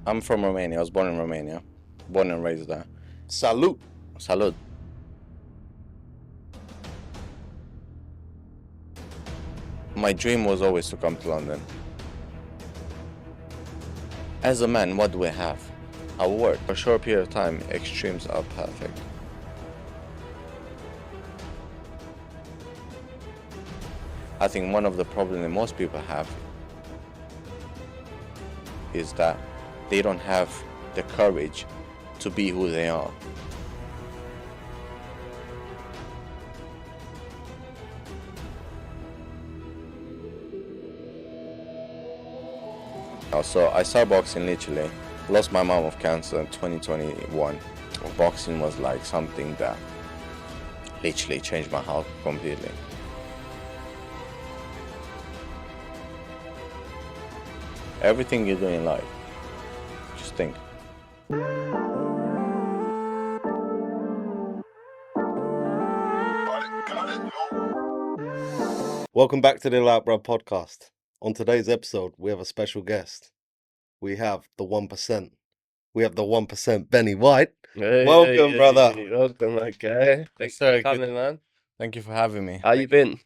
I'm from Romania. I was born in Romania. Born and raised there. Salute. Salud. My dream was always to come to London. As a man, what do we have? Our word. For a short period of time, extremes are perfect. I think one of the problems that most people have is that they don't have the courage to be who they are. So I started boxing literally. Lost my mom of cancer in 2021. Boxing was like something that literally changed my health completely. Everything you do in life, just think. Welcome back to the ALLOW IT BRUV podcast. On today's episode, we have a special guest. We have the 1%. We have the 1%, Bennie White. Welcome, brother. Welcome, okay. Thanks sir. for coming, man. Thank you for having me. How you been?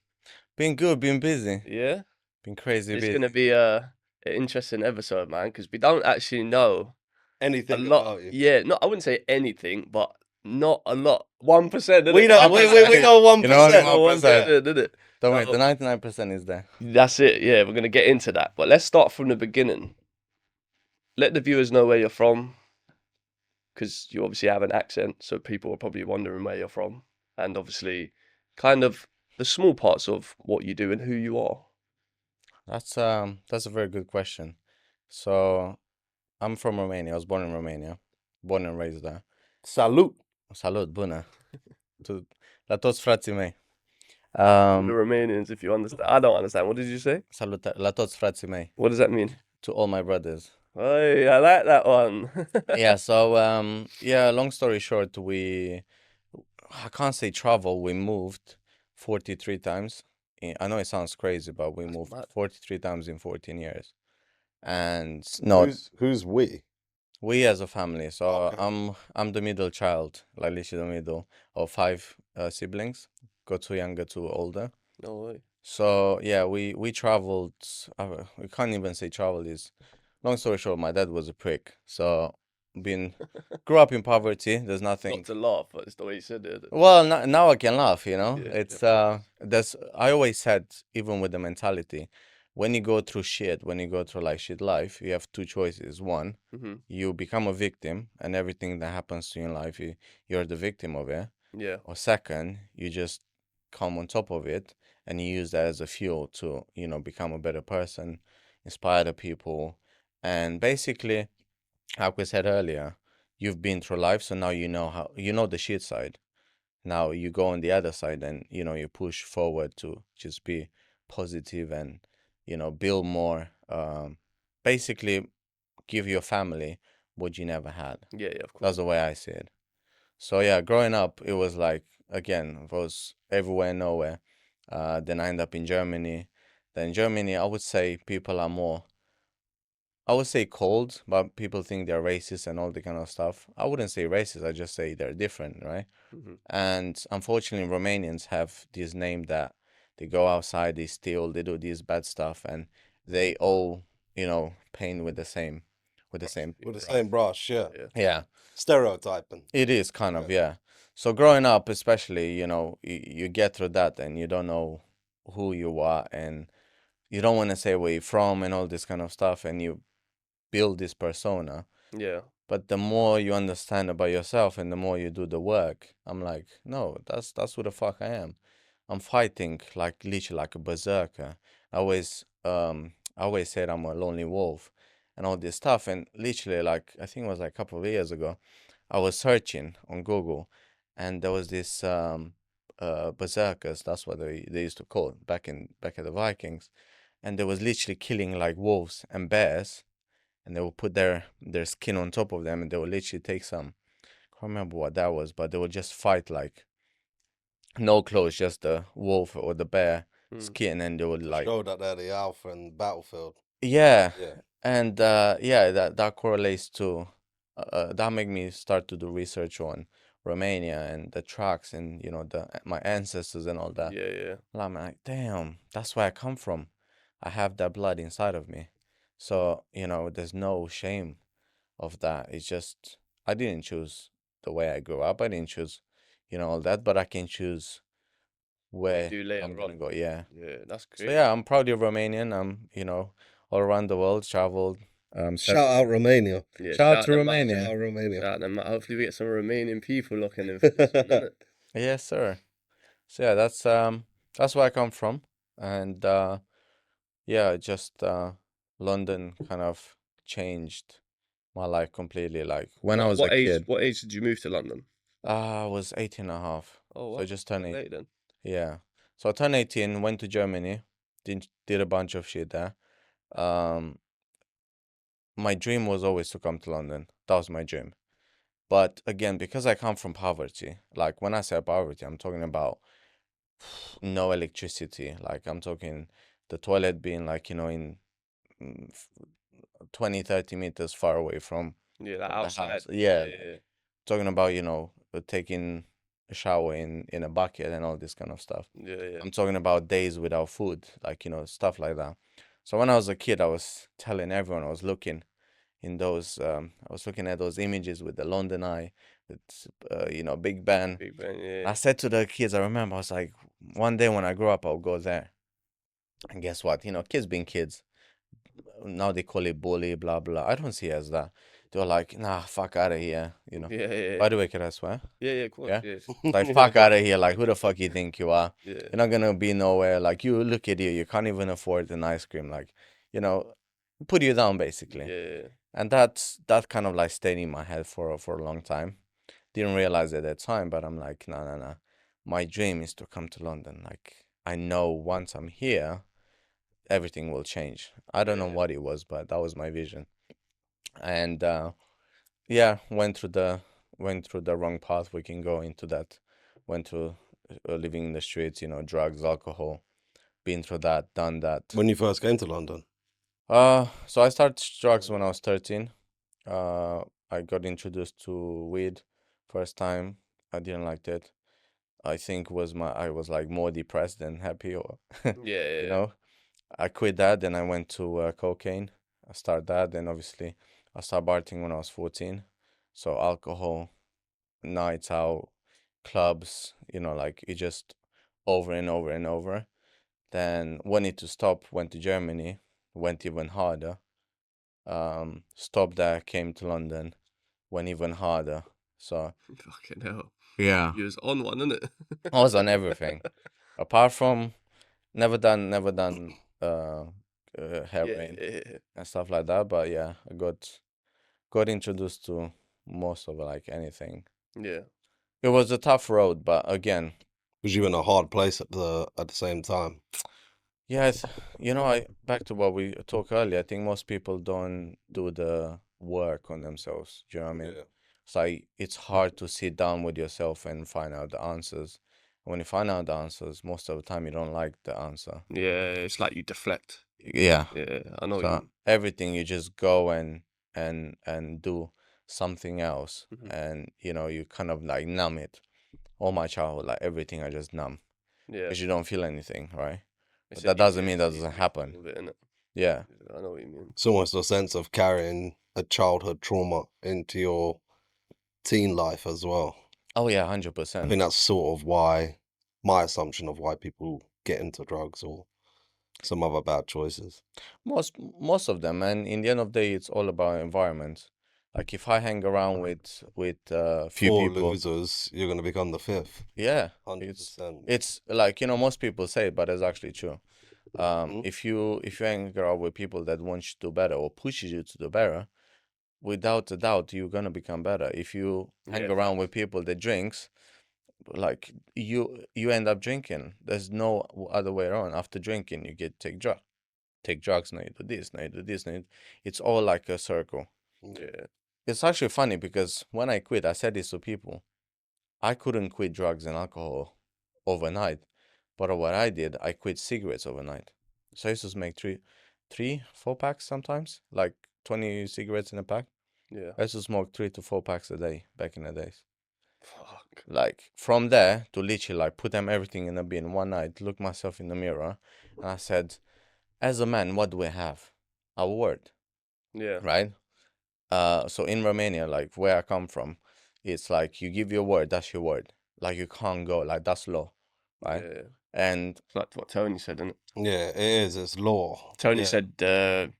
Been good, been busy, Yeah? been crazy It's busy. going to be an interesting episode, man, because we don't actually know a Anything lot. about you? Yeah, I wouldn't say anything, but not a lot. 1%. We know, we know 1%. You know, only No, 1%. did it? Don't worry, the 99% is there. That's it, yeah. We're going to get into that. But let's start from the beginning. Let the viewers know where you're from, because you obviously have an accent, so people are probably wondering where you're from. And obviously, kind of the small parts of what you do and who you are. That's a very good question. So I'm from Romania. I was born in Romania. Born and raised there. Salute. Salut, bună. La toți frații mei. The Romanians, if you understand. I don't understand. What did you say? Salut, la toți frații mei. What does that mean? To all my brothers. Hey, I like that one. Yeah, so long story short, I can't say travel, we moved 43 times. I know it sounds crazy, but we moved mad. 43 times in 14 years. And no, Who's we? we as a family. So Okay. I'm the middle child, like literally the middle of 5 siblings. Got 2 younger, 2 older. No way. So yeah, we traveled. We can't even say travel is. Long story short, my dad was a prick. So grew up in poverty. There's nothing. Not to laugh, but it's the way you said it. Well, now I can laugh, you know. Yeah, It's yeah, I always said, even with the mentality, when you go through shit, when you go through like shit life, you have 2 choices. One, Mm-hmm. you become a victim, and everything that happens to you in life, you're the victim of it. Yeah. Or second, you just come on top of it and you use that as a fuel to, become a better person, inspire the people, and basically, like we said earlier, you've been through life, so now you know the shit side. Now you go on the other side and, you push forward to just be positive and, build more, basically give your family what you never had. Yeah, of course. That's the way I see it. So yeah, growing up, it was like, again, it was everywhere and nowhere. Then I ended up in Germany. Then in Germany, I would say people are more, I would say cold, but people think they're racist and all the kind of stuff. I wouldn't say racist, I just say they're different, right? Mm-hmm. And unfortunately, Romanians have this name that they go outside, they steal, they do this bad stuff, and they all, paint with the same brush, yeah. Yeah. Stereotyping. It is kind of, yeah. So growing up, especially, you get through that and you don't know who you are and you don't want to say where you're from and all this kind of stuff, and you build this persona. Yeah. But the more you understand about yourself and the more you do the work, I'm like, no, that's who the fuck I am. I'm fighting like literally like a berserker. I always said I'm a lonely wolf and all this stuff. And literally, like, I think it was like a couple of years ago, I was searching on Google, and there was this berserkers. That's what they used to call it back at the Vikings, and they was literally killing like wolves and bears, and they would put their skin on top of them, and they would literally take some. I can't remember what that was, but they would just fight like no clothes, just the wolf or the bear skin, and they would like Show that they're the alpha in the battlefield. yeah. Yeah. And yeah, that correlates to that made me start to do research on Romania and the tracks and my ancestors and all that. Yeah. And I'm like, damn, that's where I come from. I have that blood inside of me. So, there's no shame of that. It's just I didn't choose the way I grew up. I didn't choose, all that, but I can choose What you where do I'm later gonna on. go. Yeah. Yeah, that's So crazy. yeah, I'm proudly Romanian. I'm, all around the world, traveled. Shout out Romania. Yeah, Shout out to them out. Romania. Shout out Romania. Shout them out. Hopefully we get some Romanian people looking in for this one, innit? Yes, sir. So yeah, that's where I come from, and yeah, just London kind of changed my life completely. Like when I was a kid, What age did you move to London? I was 18 and a half, Oh so I wow, just turned quite 8. late then. Yeah, so I turned 18, went to Germany, did a bunch of shit there. Um, my dream was always to come to London. That was my dream. But again, because I come from poverty, like when I say poverty, I'm talking about no electricity. Like I'm talking the toilet being like, in mm, f- 20, 30 meters far away Yeah, like from the outside. house. Yeah, Yeah, talking about, taking a shower in a bucket and all this kind of stuff. yeah. I'm talking about days without food, like, stuff like that. So when I was a kid, I was telling everyone, I was looking at those images with the London Eye, with, Big Ben. Big Ben, yeah. I said to the kids, I remember, I was like, one day when I grow up, I'll go there. And guess what? Kids being kids. Now they call it bully, blah, blah. I don't see it as that. They're like, nah, fuck out of here, Yeah. By the way, can I swear? Yeah, of course, Yeah? yeah. Like, fuck out of here. Like, who the fuck you think you are? Yeah. You're not gonna be nowhere. Like, you look at you. You can't even afford an ice cream. Like, you know, put you down, basically. Yeah. And that kind of like stayed in my head for a long time. Didn't realize at that time, but I'm like, no, no, no. My dream is to come to London. Like, I know once I'm here, everything will change. I don't know Yeah. what it was, but that was my vision. And yeah, went through the wrong path. We can go into that. Went to living in the streets, drugs, alcohol. Been through that, done that. When you first came to London? So I started drugs when I was 13. Uh, I got introduced to weed first time. I didn't like it. I think I was like more depressed than happy, or you Yeah. know. I quit that, then I went to cocaine. I started that, then obviously I started partying when I was 14. So alcohol, nights out, clubs, like it just over and over and over. Then wanted to stop, went to Germany, went even harder. Stopped there, came to London, went even harder. So Fucking hell. yeah, You was on one, innit? I was on everything. Apart from never done heroin Yeah. and stuff like that. But yeah, I got introduced to most of like anything. Yeah. It was a tough road, but again, Was you in a hard place at the same time? yeah, I back to what we talked earlier. I think most people don't do the work on themselves. Do you know what I mean? Yeah. It's like it's hard to sit down with yourself and find out the answers. When you find out the answers, most of the time you don't like the answer. Yeah, it's like you deflect. Yeah. Yeah, I know what you So mean. everything you just go and do something else, Mhm. and you kind of like numb it. All my childhood, like everything, I just numb Yeah. because you don't feel anything, right? It's But that doesn't mean it's that easy doesn't to happen. feel it, innit? Yeah. I know what you mean. It's almost a sense of carrying a childhood trauma into your teen life as well. Oh yeah, I 100%. think that's sort of why my assumption of why people get into drugs or some other bad choices. Most of them, and in the end of the day, it's all about environment. Like if I hang around with few Four people, losers, you're going to become the fifth. yeah, 100%. it's like most people say, but it's actually true. Mhm. If you hang around with people that want you to do better or pushes you to do better, without a doubt, you're gonna become better. If you hang Yeah, around facts. with people that drinks, like you end up drinking. There's no other way around. After drinking, you take drugs. Now you do this. Now you do this. It's all like a circle. Yeah. It's actually funny because when I quit, I said this to people. I couldn't quit drugs and alcohol overnight, but what I did, I quit cigarettes overnight. So I used to smoke 3-4 packs sometimes, like 20 cigarettes in a pack. Yeah. I used to smoke 3 to 4 packs a day back in the days. Fuck. Like from there to literally like put them everything in a bin one night, look myself in the mirror, and I said, as a man, what do we have? Our word, Yeah. right? So in Romania, like where I come from, it's like you give your word, that's your word. Like you can't go, like that's law, right? Yeah. And It's like what Tony said, isn't it? Yeah, it is. It's law. Tony Yeah. said the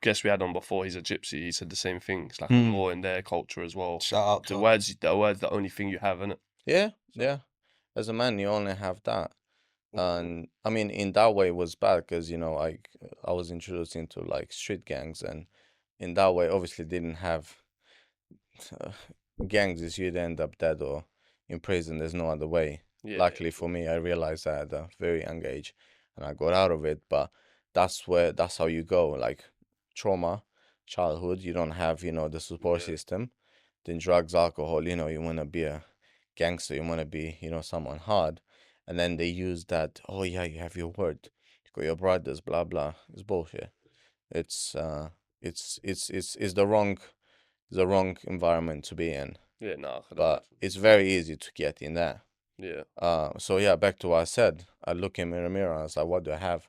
guest we had on before, he's a gypsy. He said the same thing. It's like a law in their culture as well. Shout out to The him. word's the only thing you have, isn't it? yeah, So- yeah. As a man, you only have that. Mhm. And I mean, in that way, it was bad because I was introduced into like street gangs, and in that way, obviously, didn't have uh, gangs. Is you'd end up dead or in prison. There's no other way. Yeah. Luckily for me, I realized that at a very young age, and I got out of it. But that's how you go. Like trauma, childhood. You don't have the support Yeah. system. Then drugs, alcohol. You wanna be a gangster. You wanna be someone hard. And then they use that. Oh yeah, you have your word. You got your brothers. Blah blah. It's bullshit. It's it's the wrong environment to be in. Yeah, no, I can But imagine. it's very easy to get in there. Yeah. So yeah, back to what I said. I look in the mirror and I was like, what do I have?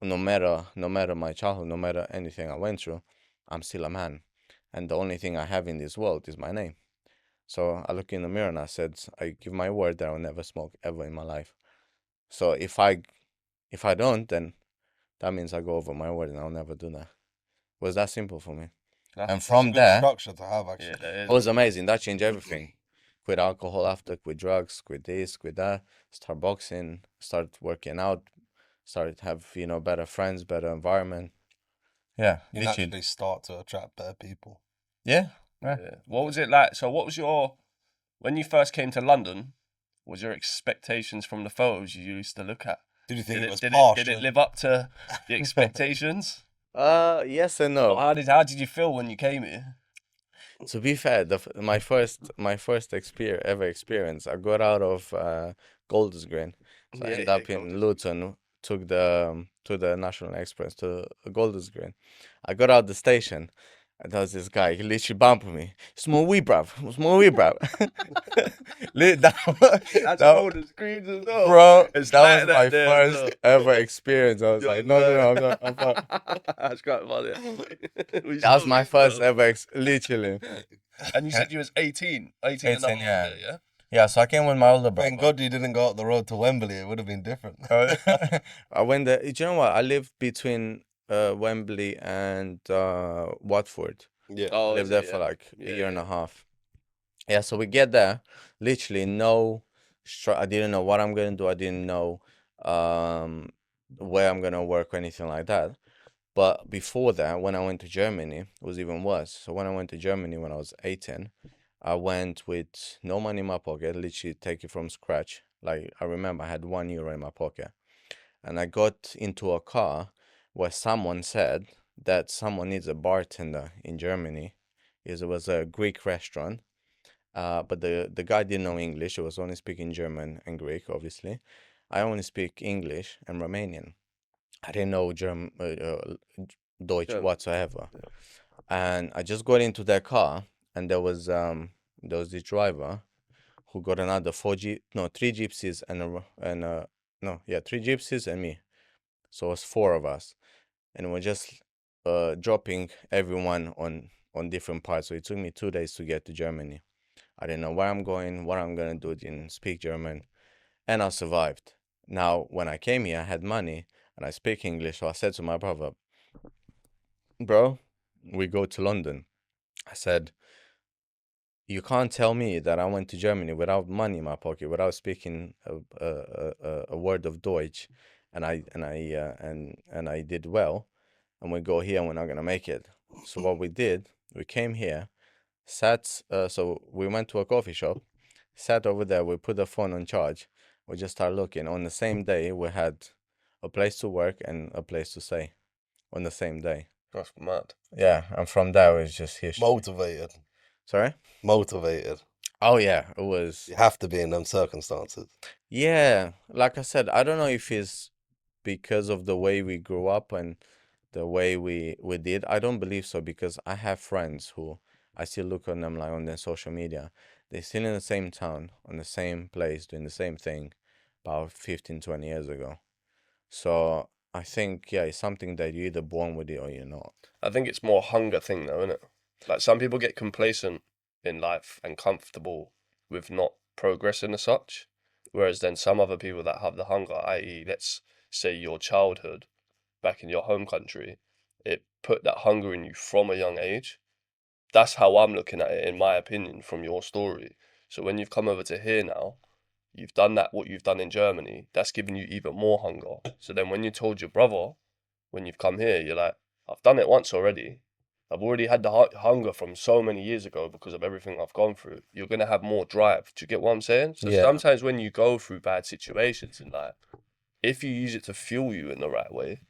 No matter my childhood, no matter anything I went through, I'm still a man. And the only thing I have in this world is my name. So I look in the mirror and I said, I give my word that I'll never smoke ever in my life. So if I don't, then that means I go over my word and I'll never do that. It was that simple for me. And from That's a good there, structure to have, Yeah, actually. that is. it was amazing. That changed everything. Quit alcohol after, quit drugs, quit this, quit that. Start boxing, start working out, start have better friends, better environment. Yeah, You literally. naturally start to attract better people. Yeah, Yeah. What was it like? So, what was when you first came to London? Was your expectations from the photos you used to look at? Did you think Did it was did posh? did it live up to the expectations? Yes and no. How did you feel when you came here? To be fair, my first ever experience, I got out of Golders Green, so I ended up in Luton. Took the National Express to Golders Green. I got out the station, and there was this guy. He literally bumped me. Small wee bruv, small wee bruv. That's Golders Green as well. Bro, It's that like was my there as first well. ever experience. I was like, no, I'm not. I'm not. That's quite funny. That was my first ever, literally. And you said you was 18 and a 18, half, yeah. yeah? Yeah, so I came with my older brother. Thank God you didn't go up the road to Wembley. It would have been different. I went there. Do you know what? I lived between Wembley and Watford. Yeah. Oh, I lived is there it, for yeah? like a year and Yeah. a half. Yeah, so we get there, literally I didn't know what I'm gonna do. I didn't know where I'm gonna work or anything like that. But before that, when I went to Germany, it was even worse. So when I went to Germany when I was 18, I went with no money in my pocket, literally take it from scratch. Like I remember I had €1 in my pocket. And I got into a car where someone said that someone needs a bartender in Germany. It was a Greek restaurant. But the guy didn't know English. He was only speaking German and Greek, obviously. I only speak English and Romanian. I didn't know German, Deutsch German. whatsoever. And I just got into their car, and there was this driver who got another three gypsies three gypsies and me. So it was four of us, and we're just dropping everyone on different parts. So it took me 2 days to get to Germany. I didn't know where I'm going, what I'm gonna do, didn't speak German, and I survived. Now, when I came here, I had money and I speak English, so I said to my brother, "Bro, we go to London." I said, "You can't tell me that I went to Germany without money in my pocket, without speaking a word of Deutsch, and I did well, and we go here and we're not gonna make it." So what we did, we came here, so we went to a coffee shop, sat over there, we put the phone on charge, we just started looking. On the same day, we had a place to work and a place to stay on the same day. That's mad. Yeah, and from there it was just history. Motivated. Sorry? Motivated. Oh yeah, it was. You have to be in them circumstances. Yeah, like I said, I don't know if it's because of the way we grew up and the way we did. I don't believe so, because I have friends who I still look on them like on their social media. They're still in the same town, on the same place, doing the same thing about 15, 20 years ago. So I think, yeah, it's something that you're either born with it or you're not. I think it's more a hunger thing though, isn't it? Like some people get complacent in life and comfortable with not progressing as such, whereas then some other people that have the hunger, i.e., let's say your childhood back in your home country, it put that hunger in you from a young age. That's how I'm looking at it, in my opinion, from your story. So when you've come over to here now, you've done that, what you've done in Germany, that's given you even more hunger. So then when you told your brother, when you've come here, you're like, I've done it once already. I've already had the hunger from so many years ago because of everything I've gone through. You're going to have more drive. Do you get what I'm saying? So Yeah. sometimes when you go through bad situations in life, if you use it to fuel you in the right way,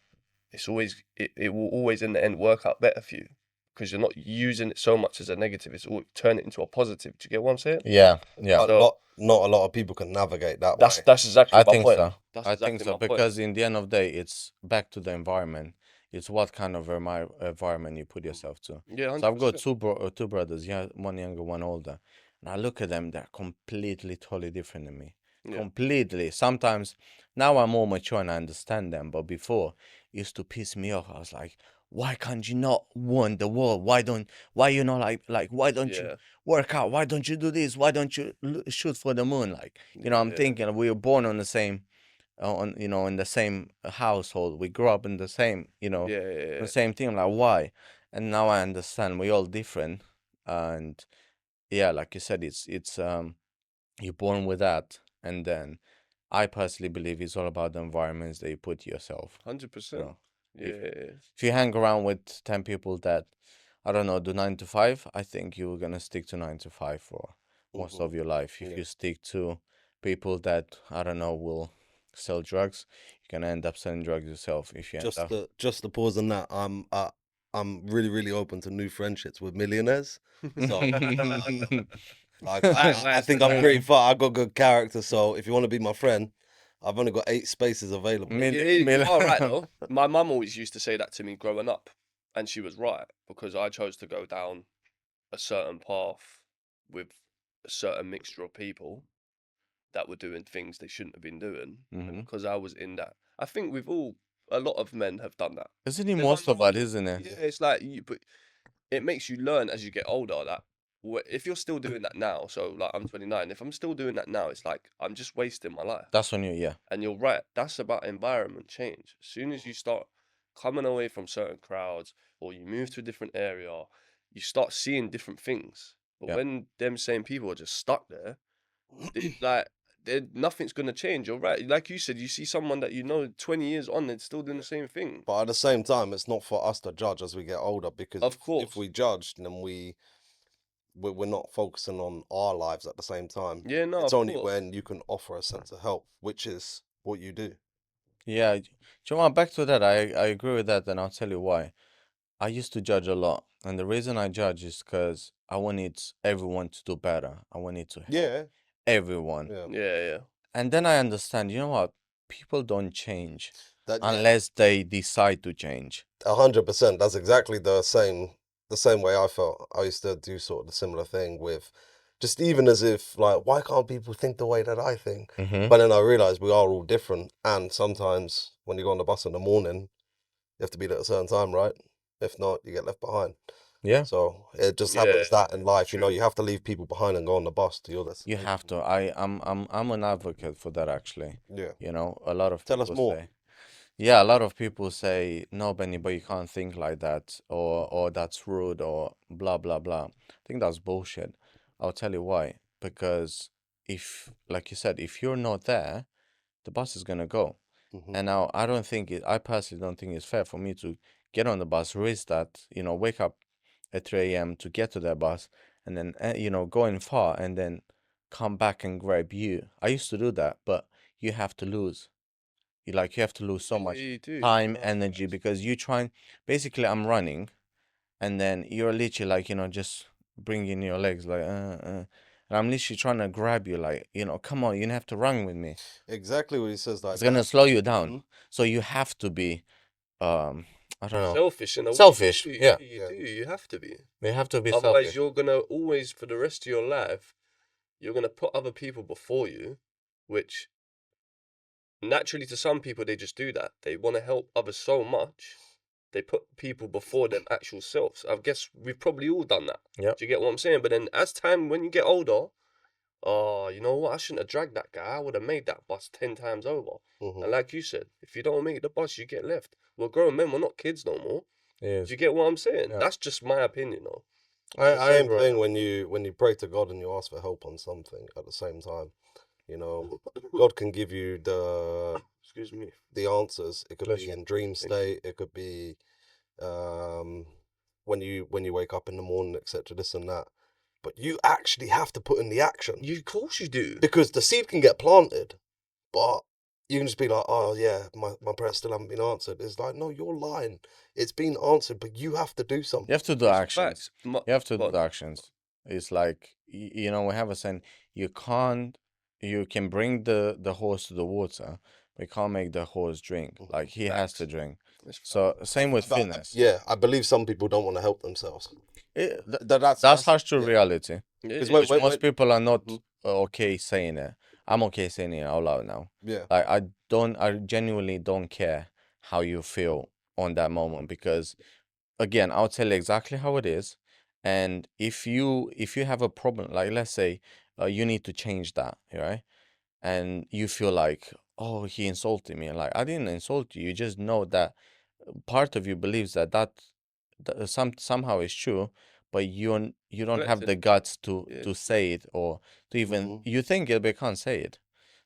it will always in the end work out better for you, because you're not using it so much as a negative. It's all turn it into a positive. Do you get what I'm saying? Yeah, yeah. But So not a lot of people can navigate that that's way. that's exactly I my think point. so. That's I think exactly so, my point. because in the end of the day, it's back to the environment. It's what kind of environment you put yourself to. Yeah, So I've got 100%. two brothers, yeah, one younger, one older, and I look at them; they're completely, totally different than me. Yeah. Completely. Sometimes now I'm more mature and I understand them, but before it used to piss me off. I was like, why can't you not win the world? Why you not why don't you Yeah. work out? Why don't you do this? Why don't you shoot for the moon? Like, you know, I'm Yeah. thinking we were born on the same, in the same household. We grew up in the same, Yeah. the same thing. Like, why? And now I understand we're all different, and yeah, like you said, it's you're born with that, and then I personally believe it's all about the environments that you put yourself. 100%. You know, Yeah. if you hang around with 10 people that, I don't know, do 9 to 5, I think you're gonna stick to 9 to 5 for most of your life. If Yeah. you stick to people that, I don't know, will sell drugs, you're gonna end up selling drugs yourself. If you end up, Just to pause on that, I'm really open to new friendships with millionaires. So like I think I'm pretty far. I got good character, so if you want to be my friend, I've only got 8 spaces available. You are right though. My mum always used to say that to me growing up, and she was right, because I chose to go down a certain path with a certain mixture of people that were doing things they shouldn't have been doing, and because I was in that, I think a lot of men have done that. Isn't it There's most of one it, isn't it? Yeah, it's like but it makes you learn as you get older that if you're still doing that now, so like I'm 29, if I'm still doing that now, it's like I'm just wasting my life. That's when you, yeah. And you're right, that's about environment change. As soon as you start coming away from certain crowds, or you move to a different area, you start seeing different things. But Yeah. when them same people are just stuck there, nothing's gonna change. You're right. Like you said, you see someone that 20 years on, they're still doing the same thing. But at the same time, it's not for us to judge as we get older, because Of if course. we judge, then we're not focusing on our lives at the same time. Yeah, no, It's of only course. when you can offer a sense of help, which is what you do. Yeah. Do you want back to that? I agree with that, and I'll tell you why. I used to judge a lot, and the reason I judge is because I wanted everyone to do better. I wanted to help Yeah, everyone. yeah. Yeah. And then I understand, you know what? People don't change Yeah, unless they decide to change. 100%. That's exactly the same way I felt. I used to do sort of the similar thing with, just even as if like, why can't people think the way that I think? Mm-hmm. But then I realized we are all different, and sometimes when you go on the bus in the morning, you have to be there at a certain time, right? If not, you get left behind. Yeah, So it just Yeah, happens that in life, true. you have to leave people behind and go on the bus to your you destination. have to. I'm an advocate for that, actually. Yeah. You know, a lot of Tell us people more. say, yeah, a lot of people say, no, Benny, but you can't think like that, or that's rude, or blah blah blah. I think that's bullshit. I'll tell you why. Because if, like you said, if you're not there, the bus is gonna go. Mhm. And now I personally don't think it's fair for me to get on the bus, risk that, wake up at 3 a.m. to get to that bus, and then, going far and then come back and grab you. I used to do that, but you have to lose. You have to lose so Yeah, much you do. time, No, energy, facts. because basically I'm running, and then you're literally like, just bringing your legs like, and I'm literally trying to grab you like, come on, you don't have to run with me. Exactly what he says like It's gonna that. slow you down. Mhm. So you have to be, um, I don't know. Selfish in a way. Selfish, You do, yeah. You do. You have to be. We have to be Otherwise, selfish. you're gonna always, for the rest of your life, you're gonna put other people before you, which naturally to some people they just do that. They want to help others so much, they put people before them actual selves. I guess we've probably all done that. Yep. Do you get what I'm saying? But then as time, when you get older, oh, you know what? I shouldn't have dragged that guy. I would have made that bus 10 times over. Mhm. And like you said, if you don't make the bus, you get left. We're grown men. We're not kids no more. Yes. Do you get what I'm saying? Yeah. That's just my opinion, though. Same thing when you pray to God and you ask for help on something at the same time. You know, God can give you Excuse me. the answers. It could Bless be you. in dream state. It could be when you wake up in the morning, etc. This and that. But you actually have to put in the action. Of course you do. Because the seed can get planted, but you can just be like, oh yeah, my prayers still haven't been answered. It's like, no, you're lying. It's been answered, but you have to do something. You have to do actions. Facts. You have to What? do actions. It's like you know, we have a saying: you can't. You can bring the horse to the water, but you can't make the horse drink. Like he has to Facts. drink. That's So same with But, fitness. yeah, I believe some people don't want to help themselves. That's harsh reality. Yeah, when- Which most people are not Mhm. okay saying it. I'm okay saying it out loud now. Yeah. Like I genuinely don't care how you feel on that moment because again, I'll tell you exactly how it is. And if you have a problem, like let's say you need to change that, right? And you feel like, oh, he insulted me. Like I didn't insult you. You just know that part of you believes that somehow is true, but you don't have the guts to say it or to even you think it, but you can't say it.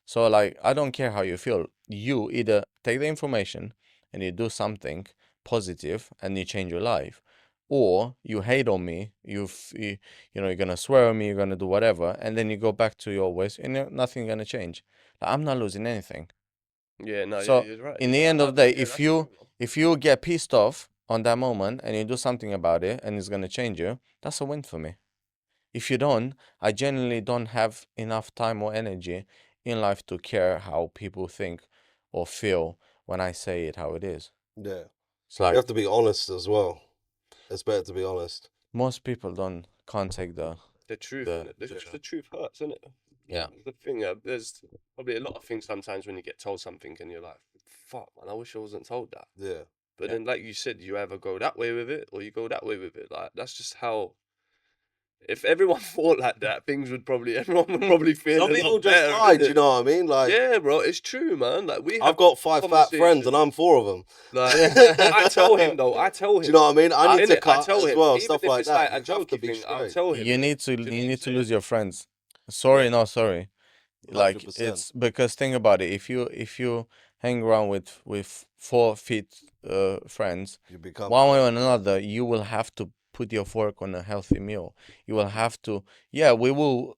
So like I don't care how you feel. You either take the information and you do something positive and you change your life, or you hate on me. You know you're gonna swear on me. You're gonna do whatever, and then you go back to your ways, and nothing gonna change. Like, I'm not losing anything. Yeah, no, So you're right. in the end of the day, if you get pissed off on that moment and you do something about it and it's gonna change you, that's a win for me. If you don't, I genuinely don't have enough time or energy in life to care how people think or feel when I say it how it is. Yeah. It's like You have to be honest as well. It's better to be honest. most people can't take the truth. the- The truth hurts, isn't it? Yeah. The thing. There's probably a lot of things sometimes when you get told something and you're like, "Fuck, man, I wish I wasn't told that." Yeah. But then, like you said, you either go that way with it or you go that way with it. Like that's just how. If everyone thought like that, everyone would probably feel Some a people lot just better. lie, do innit? you know what I mean? Like, Yeah, bro, it's true, man. Like I've got 5 fat friends and I'm 4 of them. Like, I tell him though. I tell him. Do you know what I mean? I need to I cut tell as him, well, even stuff if like it's that. like a You have to jokey be thing, I'll straight. tell him. you need to Do you know what you I'm need to saying? lose your friends. Sorry, no sorry. Like 100%. it's because think about it. If you hang around with 4 fit friends, You become one way or another, you will have to put your fork on a healthy meal. You will have to, yeah, we will,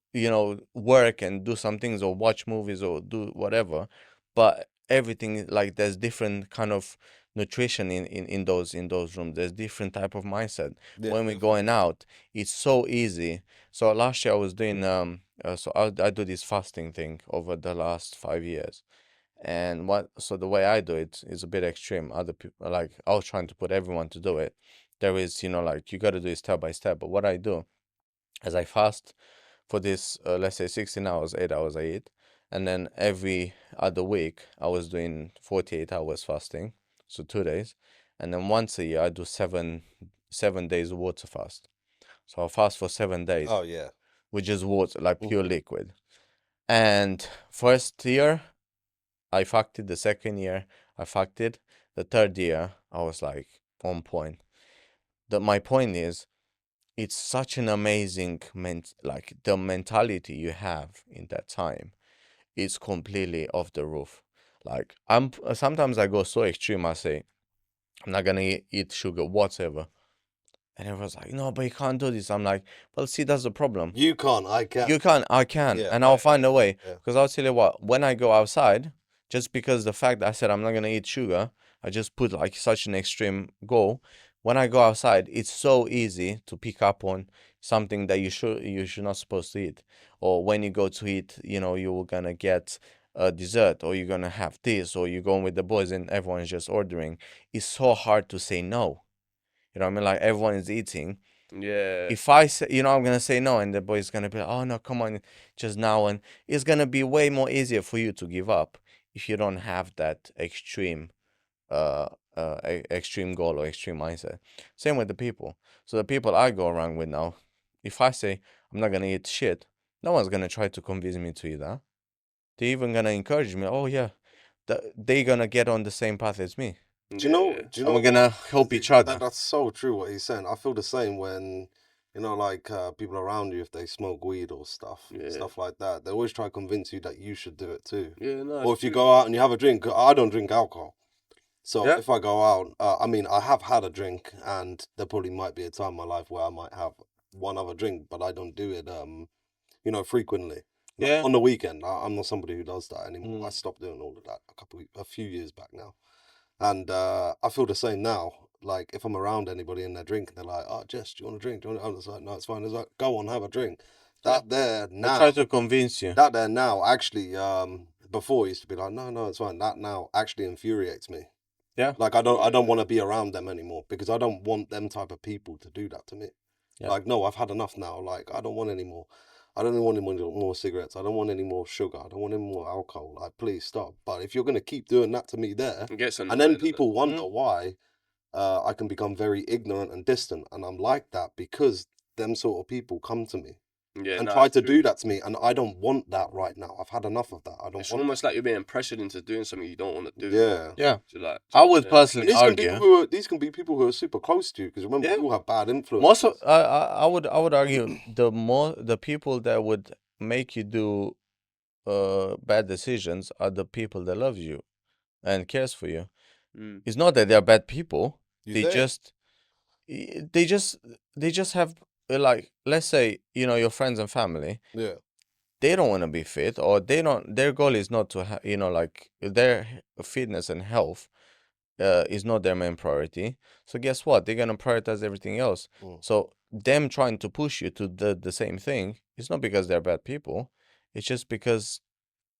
work and do some things or watch movies or do whatever, but everything like there's different kind of nutrition in those rooms. There's different type of mindset. Yeah, When we're definitely. going out, it's so easy. So last year I was doing so I do this fasting thing over the last 5 years. And the way I do it is a bit extreme. Other people, like, I was trying to put everyone to do it. There is, like, you got to do it step by step. But what I do is I fast for this, let's say 16 hours, 8 hours I eat. And then every other week, I was doing 48 hours fasting. So 2 days. And then once a year, I do seven days water fast. So I'll fast for 7 days, Oh, yeah. which is water, like pure liquid. And first year, I fucked it. The second year, I fucked it. The third year, I was like on point. My point is, it's such an amazing like the mentality you have in that time is completely off the roof. Like sometimes I go so extreme. I say I'm not gonna eat sugar whatsoever, and everyone's like, no, but you can't do this. I'm like, well, see, that's the problem. You can't, I can. You can, I can, Yeah. and I'll find a way. Yeah. Because I'll tell you what, when I go outside, just because the fact that I said I'm not gonna eat sugar, I just put like such an extreme goal. When I go outside, it's so easy to pick up on something that you should not supposed to eat. Or when you go to eat, you're gonna get dessert, or you're gonna have this, or you're going with the boys and everyone's just ordering, it's so hard to say no. You know what I mean? Like everyone is eating. Yeah. If I say, I'm gonna say no, and the boy's gonna be like, oh no, come on, just now, and it's gonna be way more easier for you to give up if you don't have that extreme, extreme goal or extreme mindset. Same with the people. So the people I go around with now, if I say I'm not gonna eat shit, no one's gonna try to convince me to eat that. They're even gonna encourage me. Oh yeah, they're gonna get on the same path as me. Do you know? Yeah. Do you And know? we're gonna help each other. That's so true what he's saying. I feel the same when, like people around you, if they smoke weed or stuff Yeah. like that, they always try to convince you that you should do it too. Yeah, no, Or it's if you true. go out and you have a drink, I don't drink alcohol. So Yeah. if I go out, I mean, I have had a drink, and there probably might be a time in my life where I might have one other drink, but I don't do it, frequently. Like, Yeah. on the weekend, I'm not somebody who does that anymore. I Mm. stopped doing all of that a few years back now, and I feel the same now. Like if I'm around anybody and they're drinking, they're like, "Oh, Jess, do you want a drink? Do you want?" I'm just like, "No, it's fine." It's like, "Go on, have a drink." Yeah. That there They now, try to convince you. that there now, actually, before it used to be like, "No, no, it's fine." That now actually infuriates me. Yeah. Like I don't want to be around them anymore because I don't want them type of people to do that to me. Yeah. Like, no, I've had enough now. Like I don't want any more. I don't want any more cigarettes. I don't want any more sugar. I don't want any more alcohol. Like, please stop. But if you're gonna keep doing that to me there, It gets and annoying. then doesn't it? people wonder why, I can become very ignorant and distant, and I'm like that because them sort of people come to me Yeah, and no, try it's to true. do that to me, and I don't want that right now. I've had enough of that. I don't It's want almost like you're being pressured into doing something you don't want to that. do. Yeah. Yeah. So like, I would yeah. And personally these can be argue. these can be people who are super close to you because remember Yeah. you have bad influence. Most of I would argue the people that would make you do bad decisions are the people that love you and cares for you. Mm. It's not that they're bad people. You They think? just they just they just have like, let's say, your friends and family, Yeah. they don't want to be fit, or their goal is not to like their fitness and health is not their main priority. So guess what? They're gonna prioritize everything else. Mm. So them trying to push you to the same thing, it's not because they're bad people. It's just because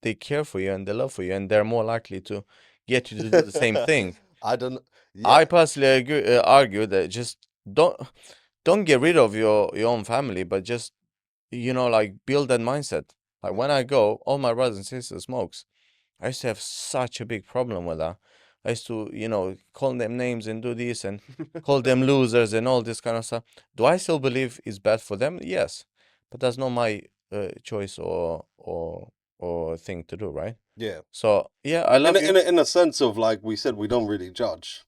they care for you and they love for you, and they're more likely to get you to do the same thing. I don't. I Yeah. personally argue that just don't get rid of your own family, but just like build that mindset. Like when I go, all my brothers and sisters smokes. I used to have such a big problem with that. I used to, call them names and do this and call them losers and all this kind of stuff. Do I still believe it's bad for them? Yes, but that's not my choice or thing to do, right? Yeah. So yeah, I love you. In a sense of like we said, we don't really judge.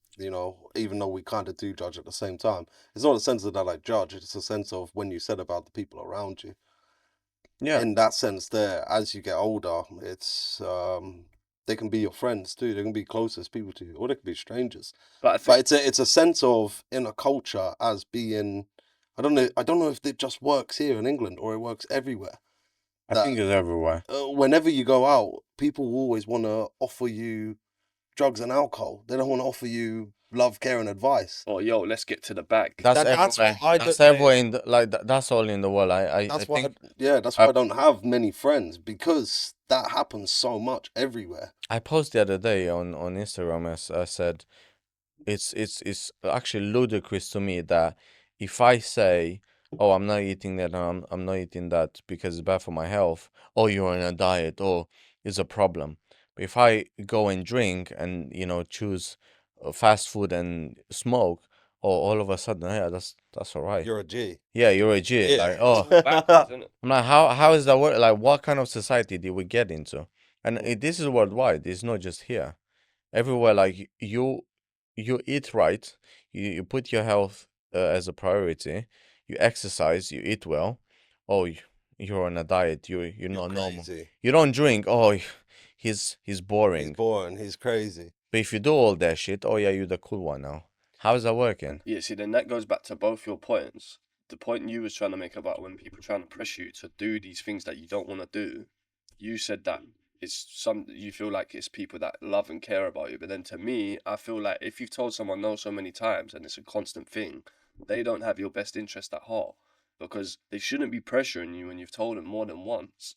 Even though we kind of do judge at the same time. It's not a sense that I like judge. It's a sense of when you said about the people around you. Yeah, In that sense, there, as you get older, it's they can be your friends too. They can be closest people to you, or they can be strangers. But I But think it's a sense of in a culture as being. I don't know if it just works here in England or it works everywhere. I That think it's everywhere. whenever you go out, people always want to offer you drugs and alcohol. They don't want to offer you love, care, and advice. oh yo, let's get to the bag. That's That's what everywhere. I That's don't. everywhere in like that's all in the world. I That's why. think That's why I don't have many friends because that happens so much everywhere. I posted the other day on Instagram, as I said, it's actually ludicrous to me that if I say, "Oh, I'm not eating that, I'm not eating that because it's bad for my health," or "You're on a diet," or "It's a problem." But if I go and drink and choose fast food and smoke, all of a sudden, yeah, that's all right. You're a G. Yeah, you're a G. Yeah. Like, oh, Backwards, isn't it? I'm like, how is that work? Like, what kind of society did we get into? And this is worldwide. It's not just here. Everywhere, like you eat right, you put your health as a priority, you exercise, you eat well. Oh, you're on a diet. You're You're not normal. crazy. You don't drink. Oh, he's He's boring. boring. He's crazy. But if you do all that shit, oh yeah, you're the cool one now. How is that working? Yeah, see, then that goes back to both your points. The point you was trying to make about when people trying to pressure you to do these things that you don't want to do, you said that you feel like it's people that love and care about you. But then to me, I feel like if you've told someone no so many times and it's a constant thing, they don't have your best interest at heart because they shouldn't be pressuring you when you've told them more than once.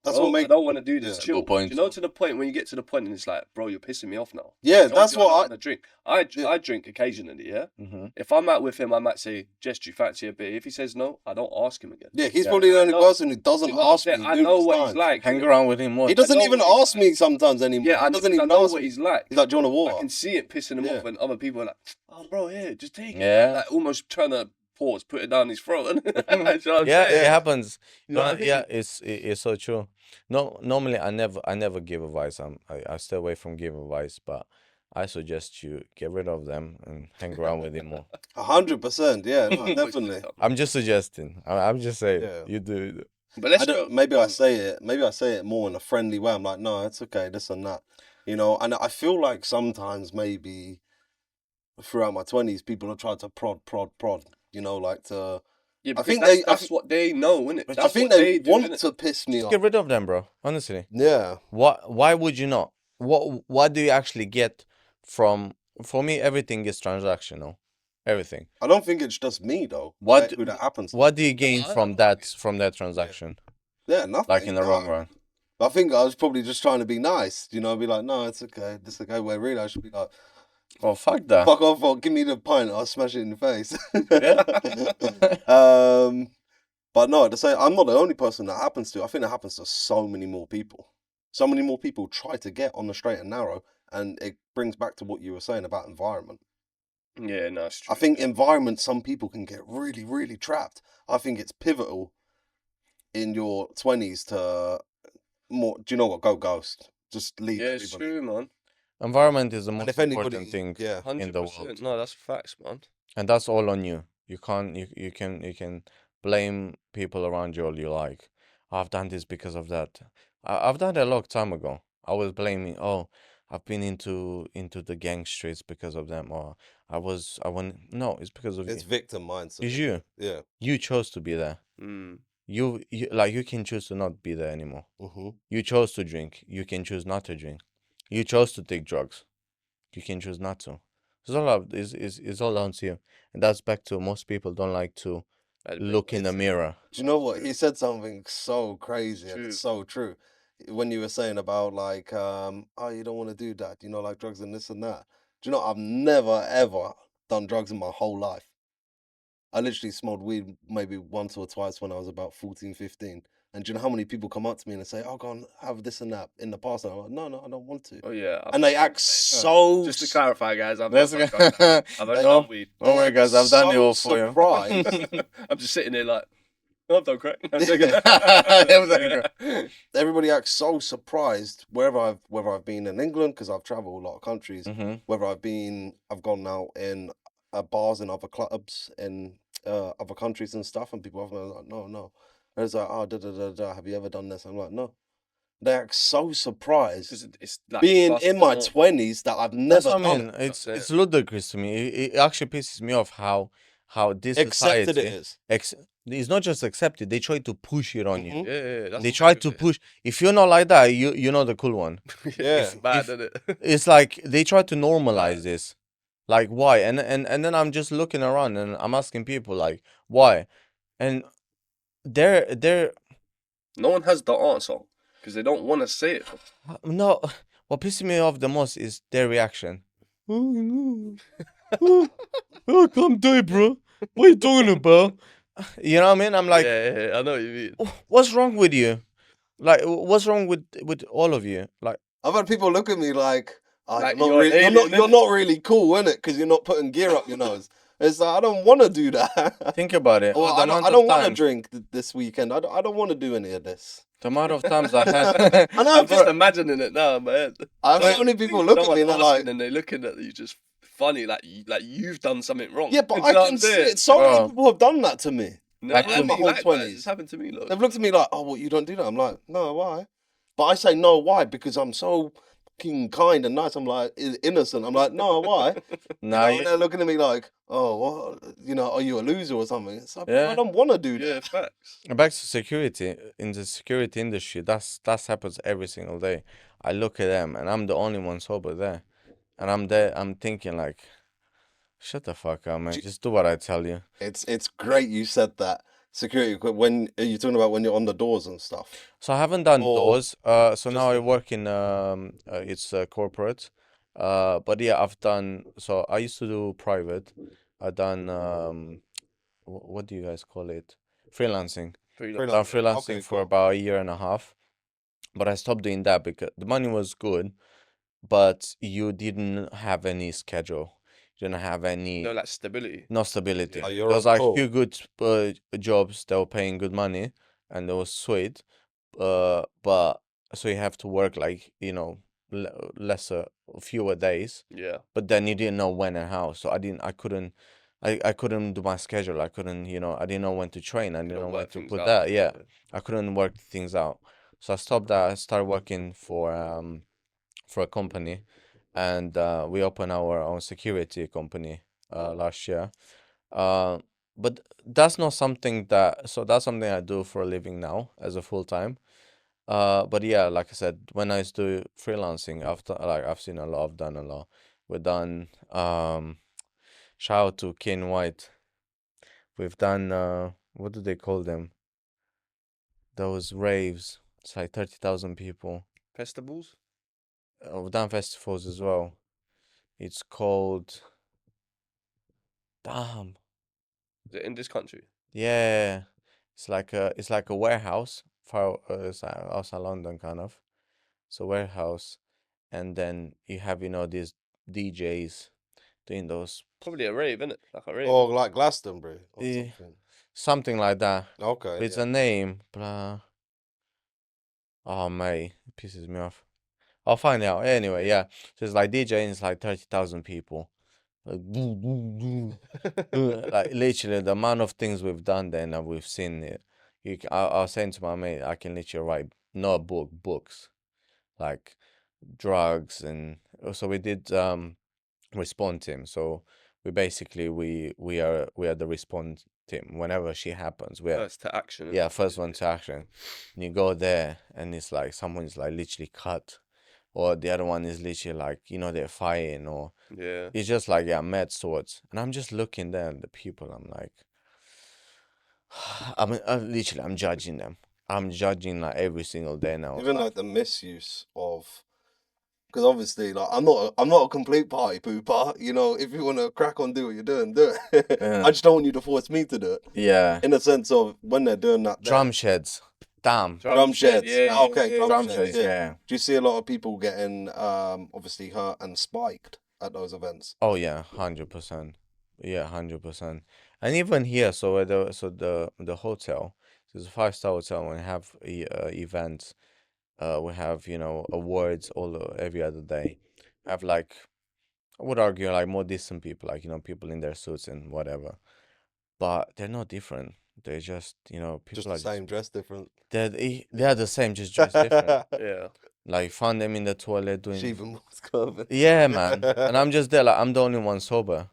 That's bro, what makes. I don't want to do this. Yeah. Chill. Good point. You know, to the point when you get to the point and it's like, bro, you're pissing me off now. Yeah, You know, that's I don't what want to drink. I drink occasionally. Yeah. Mm-hmm. If I'm out with him, I might say, Jess, do you fancy a beer? If he says no, I don't ask him again. Yeah, he's Yeah. probably the only No. person who Do doesn't you know what I'm ask me. saying? I know what he's like. Hang around with him more. He doesn't know even what he's ask me sometimes anymore. Yeah, he doesn't I even know ask what me. he's like. He's like, "Do you want a I water?" can see it pissing him Yeah. off when other people are like, "Oh, bro, here, just take it." Yeah. Like almost trying to pause, put it down his throat. You know what I'm Yeah, saying? it happens. You know what I mean? Yeah, it's so true. No, normally I never give advice. I stay away from giving advice, but I suggest you get rid of them and hang around with him more. 100%. Yeah, no, definitely. I'm just suggesting. I'm just saying. Yeah. You do. But let's I go. don't. Maybe I say it. Maybe I say it more in a friendly way. I'm like, no, it's okay. This and that. You know. And I feel like sometimes maybe throughout my 20s, people have tried to prod. You know, like to. Yeah, I because think that's what they know, isn't it? I That's think what they do, want innit? to piss me Just off. get rid of them, bro. Honestly. Yeah. Why would you not? What do you actually get from? For me, everything is transactional. Everything. I don't think it's just me though. What- like, who that happens to. What do you gain I from that transaction? Yeah, nothing. Like in the long Nah. run. I think I was probably just trying to be nice. You know, be like, no, it's okay. This is okay. Where really I should be like, Oh, fuck that. fuck off or give me the pint. I'll smash it in the face. But no, to say I'm not the only person that happens to. I think it happens to so many more people. So many more people try to get on the straight and narrow, and it brings back to what you were saying about environment. Yeah, no, it's true. I think environment, some people can get really, really trapped. I think it's pivotal in your 20s to more. Do you know what? Go ghost. Just leave. Yeah, it's everybody. true, man. Environment is the And most if anybody, important thing yeah, in the 100%. world. No, that's facts, man. And that's all on you. You can't you can blame people around you all you like. I've done this because of that. I've done it a long time ago. I was blaming, oh, I've been into the gang streets because of them, or I went. No, it's because of it's you. victim mindset. It's you. Yeah. You chose to be there. Mm. You can choose to not be there anymore. Mm-hmm. You chose to drink. You can choose not to drink. You chose to take drugs. You can choose not to. It's all up. It's all down to you. And that's back to most people don't like to look in the mirror. Do you know what? He said something so crazy and True. it's so true. When you were saying about like, oh, you don't want to do that, you know, like drugs and this and that. Do you know, I've never ever done drugs in my whole life. I literally smoked weed maybe once or twice when I was about 14, 15. And do you know how many people come up to me and say, oh, go and have this and that in the past? And I'm like, no, I don't want to. Oh, yeah. And they act so... Just to clarify, guys, I've That's not done drugs. I've only done weed. Oh my guys, I've done it all for you. surprised. I'm just sitting there like, oh, I've done crack. Everybody acts so surprised whether I've been in England, because I've traveled a lot of countries, Mm-hmm. whether I've gone out in bars and other clubs in other countries and stuff, and people are like, no. And it's like, oh, have you ever done this? I'm like, no. They act so surprised It's like being plus in my the- 20s that I've That's never what I done mean. it. It's ludicrous to me. It actually pisses me off how this Accepted society it is. it's not just accepted. They try to push it on you. Mhm. Yeah, that's They try to push. If you're not like that, you're not the cool one. Yeah. It's bad, if- isn't it? It's like they try to normalize this. Like why? And then I'm just looking around and I'm asking people like why, and they're No one has the answer because they don't want to say it. no. What pisses me off the most is their reaction. Oh no, oh, come die, bro. What are you talking about? You know what I mean? I'm like, yeah, I know what you mean. what's wrong with you? Like, what's wrong with all of you? Like, I've had people look at me like, oh, Like you're, not you're an really, alien, you're innit? not really cool, innit? Because you're not putting gear up your nose. It's like, I don't want to do that. think about it. Well, The I amount don't of want to times- drink this weekend. I don't want to do any of this. The amount of times I had. I know, I'm just bro. imagining it now in my head. I've had so many people look at Someone me and they're asking like, and they're looking at you just funny, like you've done something wrong. yeah, but You I know what can I'm see saying? it. So many Bro. people have done that to me. No, Like, I in my mean, whole like that. 20s. It's happened to me, look. They've looked at me like, oh, what, you don't do that? I'm like, no, why? But I say, no, why? Because I'm so fucking kind and nice. I'm like, innocent. I'm like, no, why? Nah, And they're looking at me like, oh, what? You know, are you a loser or something? It's like, Yeah. I don't want to do that. Yeah, facts. back to security. In the security industry, that happens every single day. I look at them and I'm the only one sober there, and I'm there. I'm thinking like, shut the fuck up, man. Just do what I tell you. It's great you said that. security when are you talking about when you're on the doors and stuff? So I haven't done Or those. So now I just- work in it's corporate. But yeah, I've done. So I used to do private. I done what do you guys call it? Freelancing. Freelance. Done freelancing? freelancing Okay, for cool. about a year and a half. But I stopped doing that because the money was good, but you didn't have any schedule. You didn't have any No, like stability. no stability. Yeah. Oh, There you're was on like call. few good jobs that were paying good money, and it was sweet. But so you have to work like lesser, fewer days. Yeah. But then you didn't know when and how. So I couldn't do my schedule. I couldn't, I didn't know when to train. I didn't know Couldn't when work to things put out. that. Yeah, I couldn't work things out. So I stopped that. I started working for a company, and we opened our own security company last year. Uh, but that's not something that's something I do for a living now as a full time. But yeah, like I said, when I used to do freelancing, I've seen a lot, I've done a lot. We've done shout out to Bennie White. We've done what do they call them? Those raves. It's like 30,000 people. Festivals? We've done festivals as well. It's called damn. Is it in this country? Yeah. It's like a warehouse far it's outside London kind of. It's a warehouse, and then you have these DJs doing those Probably a rave, isn't it? Like a rave. Or like Glastonbury or eh, something. something like that. Okay, But it's yeah. a name, but oh mate, it pisses me off. I'll find out. Anyway, yeah. So it's like DJing, it's like 30,000 people. Like, boo, boo, boo. Like literally the amount of things we've done there and we've seen it. I was saying to my mate, I can literally write not a book, books like drugs and so we did respond team. So we basically we are the response team. Whenever she happens, we're First to action. yeah first one to action. And you go there and it's like someone's like literally cut, or the other one is literally like they're fighting, or Yeah. it's just like yeah mad swords. And I'm just looking there at the people. I'm like, I'm judging them. I'm judging like every single day now. Even like the misuse of, because obviously, like I'm not a complete party pooper. If you want to crack on, do what you're doing, do it. Yeah. I just don't want you to force me to do it. Yeah. In a sense of when they're doing that, Drum sheds. Damn. drum sheds. Yeah. Okay, yeah, drum yeah. sheds. yeah. Yeah. Do you see a lot of people getting obviously hurt and spiked at those events? Oh yeah, 100%. Yeah, 100%. And even here, so the hotel, there's a five-star hotel. When we have events, we have awards every other day. We have like I would argue like more decent people, like people in their suits and whatever. But they're not different. They're just people Just are the same, dress different. they're the same, just dressed different. Yeah. Like found them in the toilet doing Sheevan was curving. yeah, man. And I'm just there, like I'm the only one sober.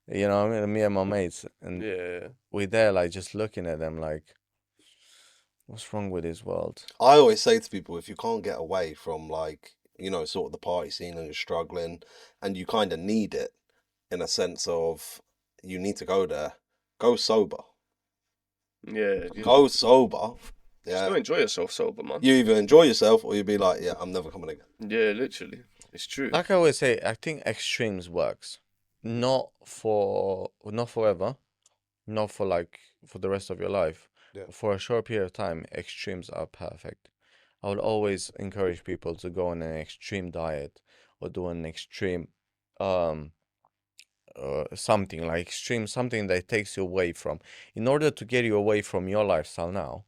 I mean, me and my mates, and Yeah. we're there, like just looking at them, like, what's wrong with this world? I always say to people, if you can't get away from like, sort of the party scene and you're struggling and you kind of need it in a sense of you need to go there, go sober. Yeah. Go sober. Just Yeah. go enjoy yourself sober, man. You either enjoy yourself or you'll be like, yeah, I'm never coming again. Yeah, literally. It's true. Like I always say, I think extremes works, not forever, not for the rest of your life. Yeah. For a short period of time, extremes are perfect. I would always encourage people to go on an extreme diet or do an extreme um something like extreme, something that takes you away from. In order to get you away from your lifestyle now,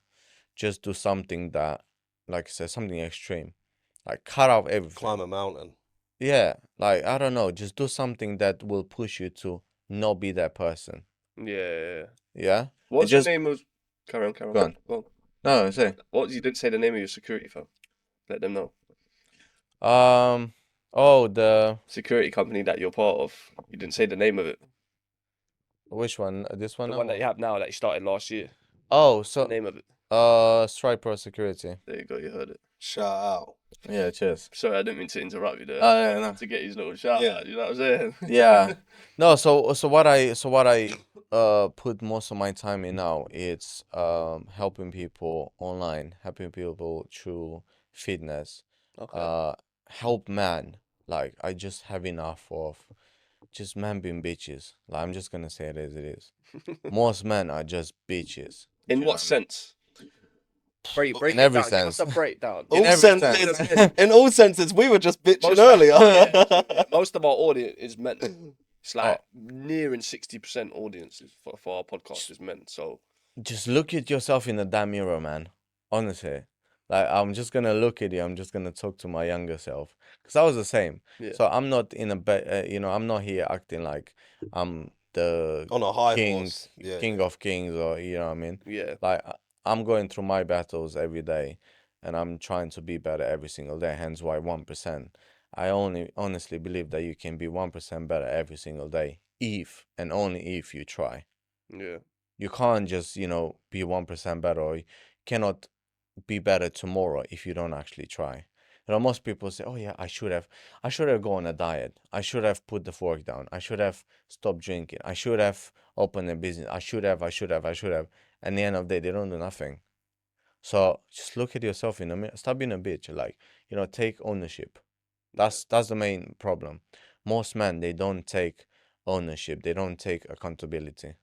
just do something that, like I said, something extreme, like cut off everything. Climb a mountain. Yeah, like I don't know, just do something that will push you to not be that person. Yeah. Yeah. What's just- the name of? Carry on. Go on. Go on. No, say. What you didn't say the name of your security firm? Let them know. Oh, the Security company that you're part of. You didn't say the name of it. which one? This one? The one that you have now that you started last year. Oh, What's the so name of it? Stripe Pro Security. There you go. You heard it. Shout out. Yeah, cheers. Sorry, I didn't mean to interrupt you there. Oh, yeah, no. To get his little shout Yeah. out. You know what I'm saying? Yeah. No, so what I put most of my time in now, it's helping people online, helping people through fitness, Okay. help man. Like I just have enough of just men being bitches. Like I'm just gonna say it as it is. Most men are just bitches. Do In you know what what I mean? sense? Break In it every down. Give us a sense. breakdown. In All every senses, sense. in all senses, we were just bitching Most earlier. yeah, most of our audience is men. It's Oh, like nearing 60% audience for our podcast is men. So just look at yourself in the damn mirror, man. Honestly. Like, I'm just gonna look at you. I'm just gonna talk to my younger self. Because I was the same. yeah, So I'm not in a I'm not here acting like I'm the On a high king, horse. Yeah, king yeah. of kings, or, you know what I mean? yeah, Like, I'm going through my battles every day, and I'm trying to be better every single day. Hence why 1%. I only honestly believe that you can be 1% better every single day, if and only if you try. yeah, You can't just, be 1% better, or you cannot be better tomorrow if you don't actually try. Most people say, "Oh yeah, I should have gone on a diet. I should have put the fork down. I should have stopped drinking. I should have opened a business. I should have." And at the end of the day, they don't do nothing. So just look at yourself in the mirror. Stop being a bitch. Like, take ownership. That's the main problem. Most men, they don't take ownership. They don't take accountability.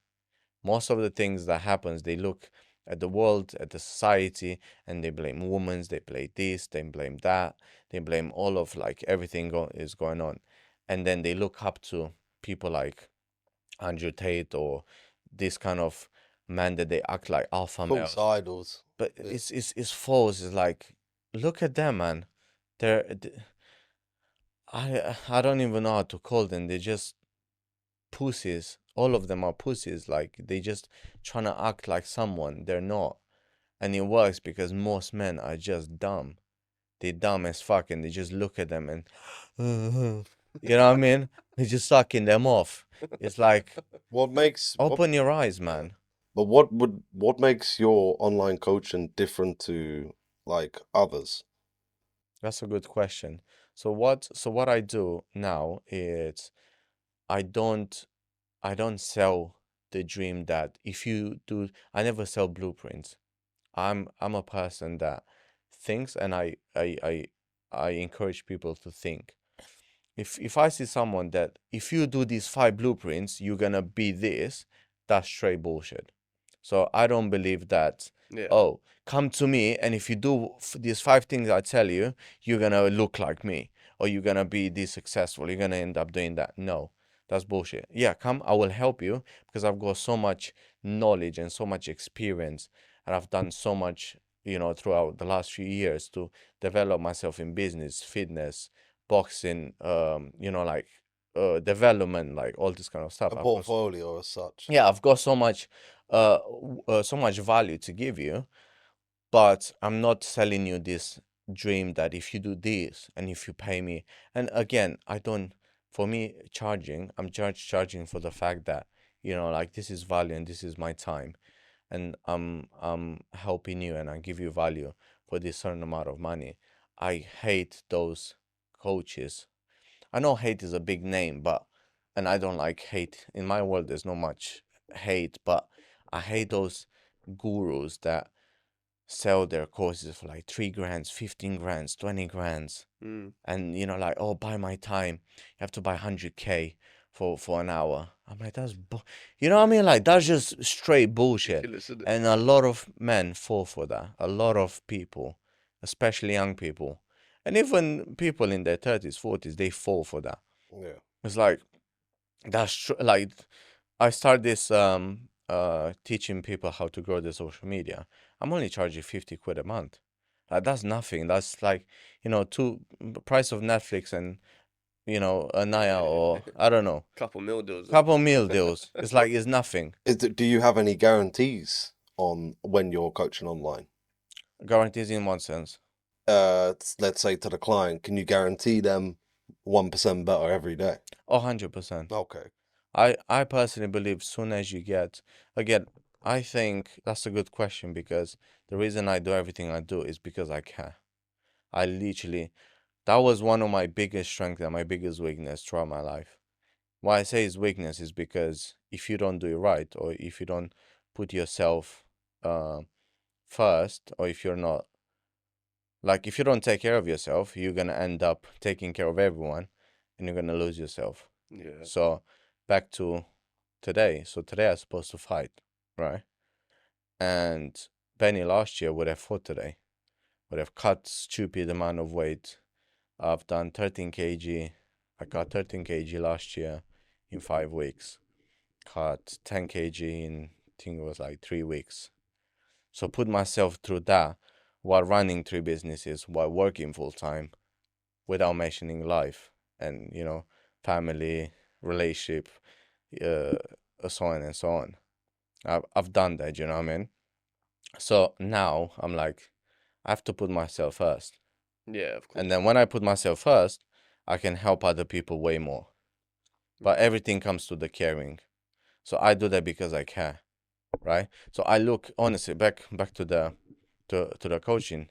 Most of the things that happens, they look at the world, at the society, and they blame women, they blame this, they blame that, they blame all of like everything is going on. And then they look up to people like Andrew Tate, or this kind of man that they act like alpha False males. idols. But Yeah. it's false. It's like, look at them, man. I don't even know how to call them. They're just pussies. All of them are pussies. Like, they just trying to act like someone they're not. And it works because most men are just dumb. They're dumb as fuck, and they just look at them and you know what I mean? They're just sucking them off. It's like, What makes what? open your eyes, Yeah. man. But what makes your online coaching different to like others? That's a good question. So what I do now is, I don't I don't sell the dream that if you do. I never sell blueprints. I'm a person that thinks, and I encourage people to think. If I see someone that, if you do these 5 blueprints, you're gonna be this, that's straight bullshit. So I don't believe that, yeah, oh, come to me, and if you do these 5 things I tell you, you're gonna look like me, or you're gonna be this successful, you're gonna end up doing that. No, that's bullshit. Yeah, come, I will help you, because I've got so much knowledge and so much experience, and I've done so much, throughout the last few years to develop myself in business, fitness, boxing, like development, like all this kind of stuff. A portfolio as such. Yeah, I've got so much value to give you, but I'm not selling you this dream that if you do this and if you pay me. And again, I don't. For me, I'm charging for the fact that, like, this is value and this is my time, and I'm helping you, and I give you value for this certain amount of money. I hate those coaches. I know hate is a big name, and I don't like hate. In my world, there's not much hate, but I hate those gurus that sell their courses for like 3 grand, 15 grand, 20 grand. mm. And, like, oh, buy my time. You have to buy 100K for an hour. I'm like, you know what I mean? Like, that's just straight bullshit. Ridiculous, isn't it? And a lot of men fall for that. A lot of people, especially young people, and even people in their 30s, 40s, they fall for that. Yeah. It's like, like, I start this teaching people how to grow their social media. I'm only charging 50 quid a month. That's nothing. That's like, two price of Netflix and, a Naya, or I don't know, Couple mil deals. couple meal deals. It's like, it's nothing. Do you have any guarantees on when you're coaching online? Guarantees in one sense. Let's say to the client, can you guarantee them 1% better every day? 100%. Okay. I personally believe soon as you get, again, I think that's a good question, because the reason I do everything I do is because I can. I literally, that was one of my biggest strengths and my biggest weakness throughout my life. why I say it's weakness is because if you don't do it right, or if you don't put yourself first, or if you're not, like, if you don't take care of yourself, you're gonna end up taking care of everyone, and you're gonna lose yourself. Yeah. So back to today. So today I'm supposed to fight, right? And Benny last year would have fought today, would have cut stupid amount of weight. I've done 13 kg. I cut 13 kg last year in 5 weeks. Cut 10 kg in, I think it was like 3 weeks. So put myself through that while running 3 businesses, while working full time, without mentioning life and, you know, family, relationship, so on and so on. I've done that, you know what I mean? So now I'm like, I have to put myself first. Yeah, of course. And then when I put myself first, I can help other people way more. But everything comes to the caring. So I do that because I care, right? So I look, honestly, back to the coaching.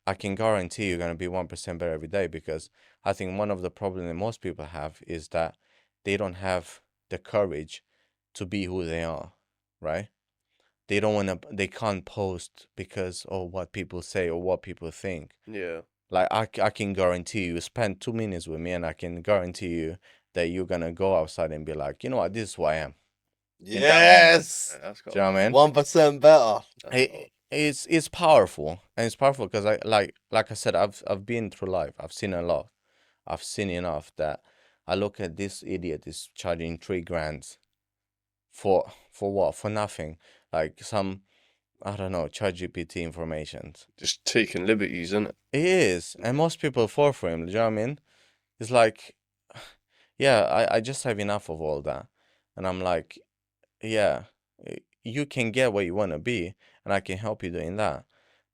I can guarantee you're gonna be 1% better every day, because I think one of the problems that most people have is that they don't have the courage to be who they are, right? They don't wanna, they can't post because of what people say or what people think. Yeah. Like I can guarantee you, spend 2 minutes with me, and I can guarantee you that you're gonna go outside and be like, you know what, this is who I am. Yes. That's Do you know what I mean? 1% better. It's powerful, and it's powerful because I like I said, I've been through life. I've seen a lot. I've seen enough that I look at this idiot is charging 3 grand for what? For nothing. Like some, I don't know, ChatGPT information. Just taking liberties, isn't it? It is, and most people fall for him. Do you know what I mean? It's like, yeah, I just have enough of all that, and I'm like, yeah, you can get where you want to be, and I can help you doing that.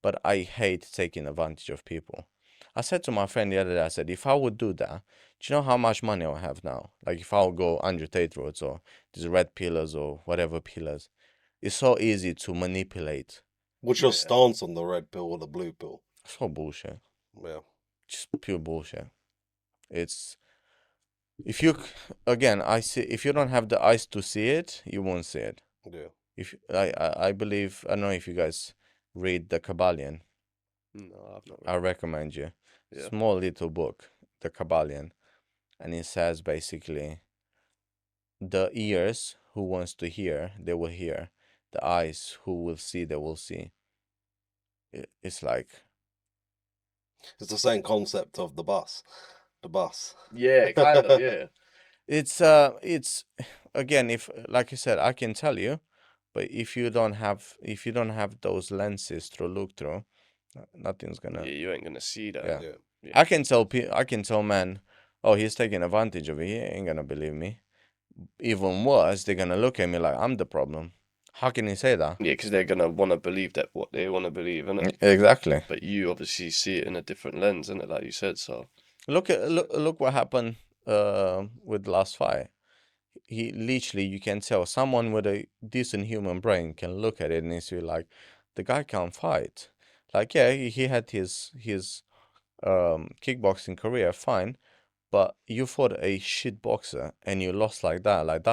But I hate taking advantage of people. I said to my friend the other day, I said, if I would do that, do you know how much money I'll have now? Like if I'll go 108 roads or these red pillars or whatever pillars, it's so easy to manipulate. What's your stance on the red pill or the blue pill? It's all bullshit. Yeah. Just pure bullshit. It's, if you, again, I see, if you don't have the eyes to see it, you won't see it. Yeah. If I believe, I don't know if you guys read The Kabbalion. No, I've not. I recommend you. Yeah. Small little book, The Kabbalion, and it says basically, the ears who wants to hear, they will hear. The eyes who will see, they will see. It's like, It's the same concept of the bus. The bus. Yeah, kind of. Yeah. it's again, if, like you said, I can tell you, but if you don't have those lenses to look through, nothing's gonna. Yeah, you ain't gonna see that. Yeah. Yeah. I can tell man, oh, he's taking advantage of it. He ain't gonna believe me. Even worse, they're gonna look at me like I'm the problem. How can he say that? Yeah, because they're gonna want to believe that what they want to believe, innit? Exactly. But you obviously see it in a different lens, innit? Like you said, so. Look what happened with the last fight. He literally, you can tell someone with a decent human brain can look at it and see like, the guy can't fight. Like, yeah, he had his kickboxing career, fine, but you fought a shit boxer and you lost like that. Like,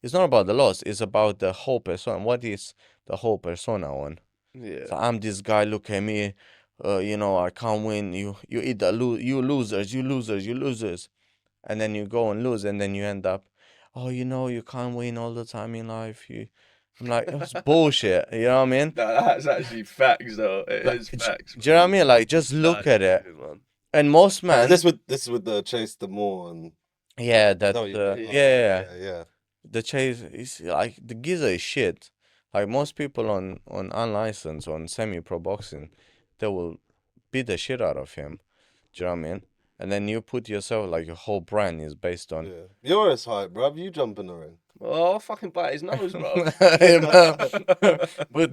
it's not about the loss, it's about the whole persona. What is the whole persona on? Yeah. So I'm this guy, look at me, you know, I can't win. You eat the you losers. And then you go and lose, and then you end up, oh, you know, you can't win all the time in life. I'm like, it was bullshit. You know what I mean? Nah, that's actually facts, though. It Like, is facts. do you know what I mean? Like, just look at it. Man. And most men, This with the Chase the Moore and yeah, that, what you mean? yeah. The chase is like, the geezer is shit. Like most people on unlicensed, on semi-pro boxing, they will beat the shit out of him. Do you know what I mean? And then you put yourself, like, your whole brand is based on. Yeah. You're as hype, bruv. You jump in the ring. Oh, I'll fucking bite his nose, bro. But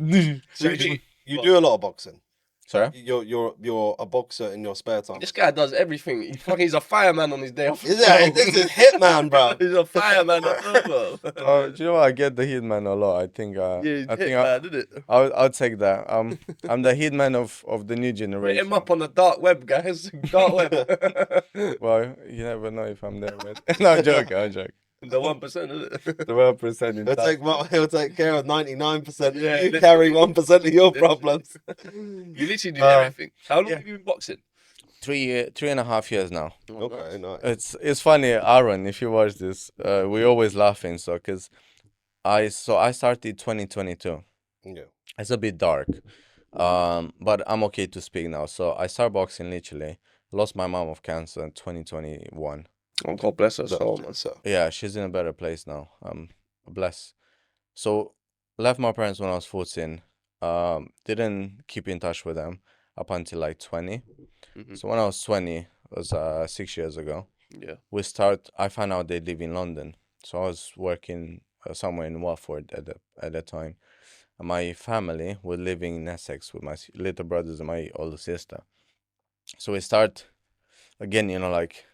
So you do a lot of boxing. sorry. You're a boxer in your spare time. This guy does everything. He's a fireman on his day off. Yeah, this is Hitman, bro. He's a fireman as well, bro. Oh, do you know what? I get the hitman a lot. I think. Yeah, I think Hitman, did it? I'll take that. I'm the hitman of the new Hit generation. him up on the dark web, guys. Dark web. Well, you never know if I'm there. But no, I'm joking. The 1%, is it? The 1% in He'll take care of 99%. Yeah, You carry 1% of your problems. You literally do Uh, everything. How long yeah. have you been boxing? 3.5 years now. Okay, nice. It's funny, Aaron, if you watch this, we always laughing, so because I started 2022. Yeah. It's a bit dark, but I'm okay to speak now. So I started boxing literally. Lost my mom of cancer in 2021. Oh, God bless her So, soul, man. so Yeah, she's in a better place now. Blessed. So left my parents when I was 14. Didn't keep in touch with them up until like 20. Mhm. So when I was 20, it was 6 years ago. Yeah. I found out they live in London. So I was working somewhere in Watford at that time. And my family were living in Essex with my little brothers and my older sister. So we start again, like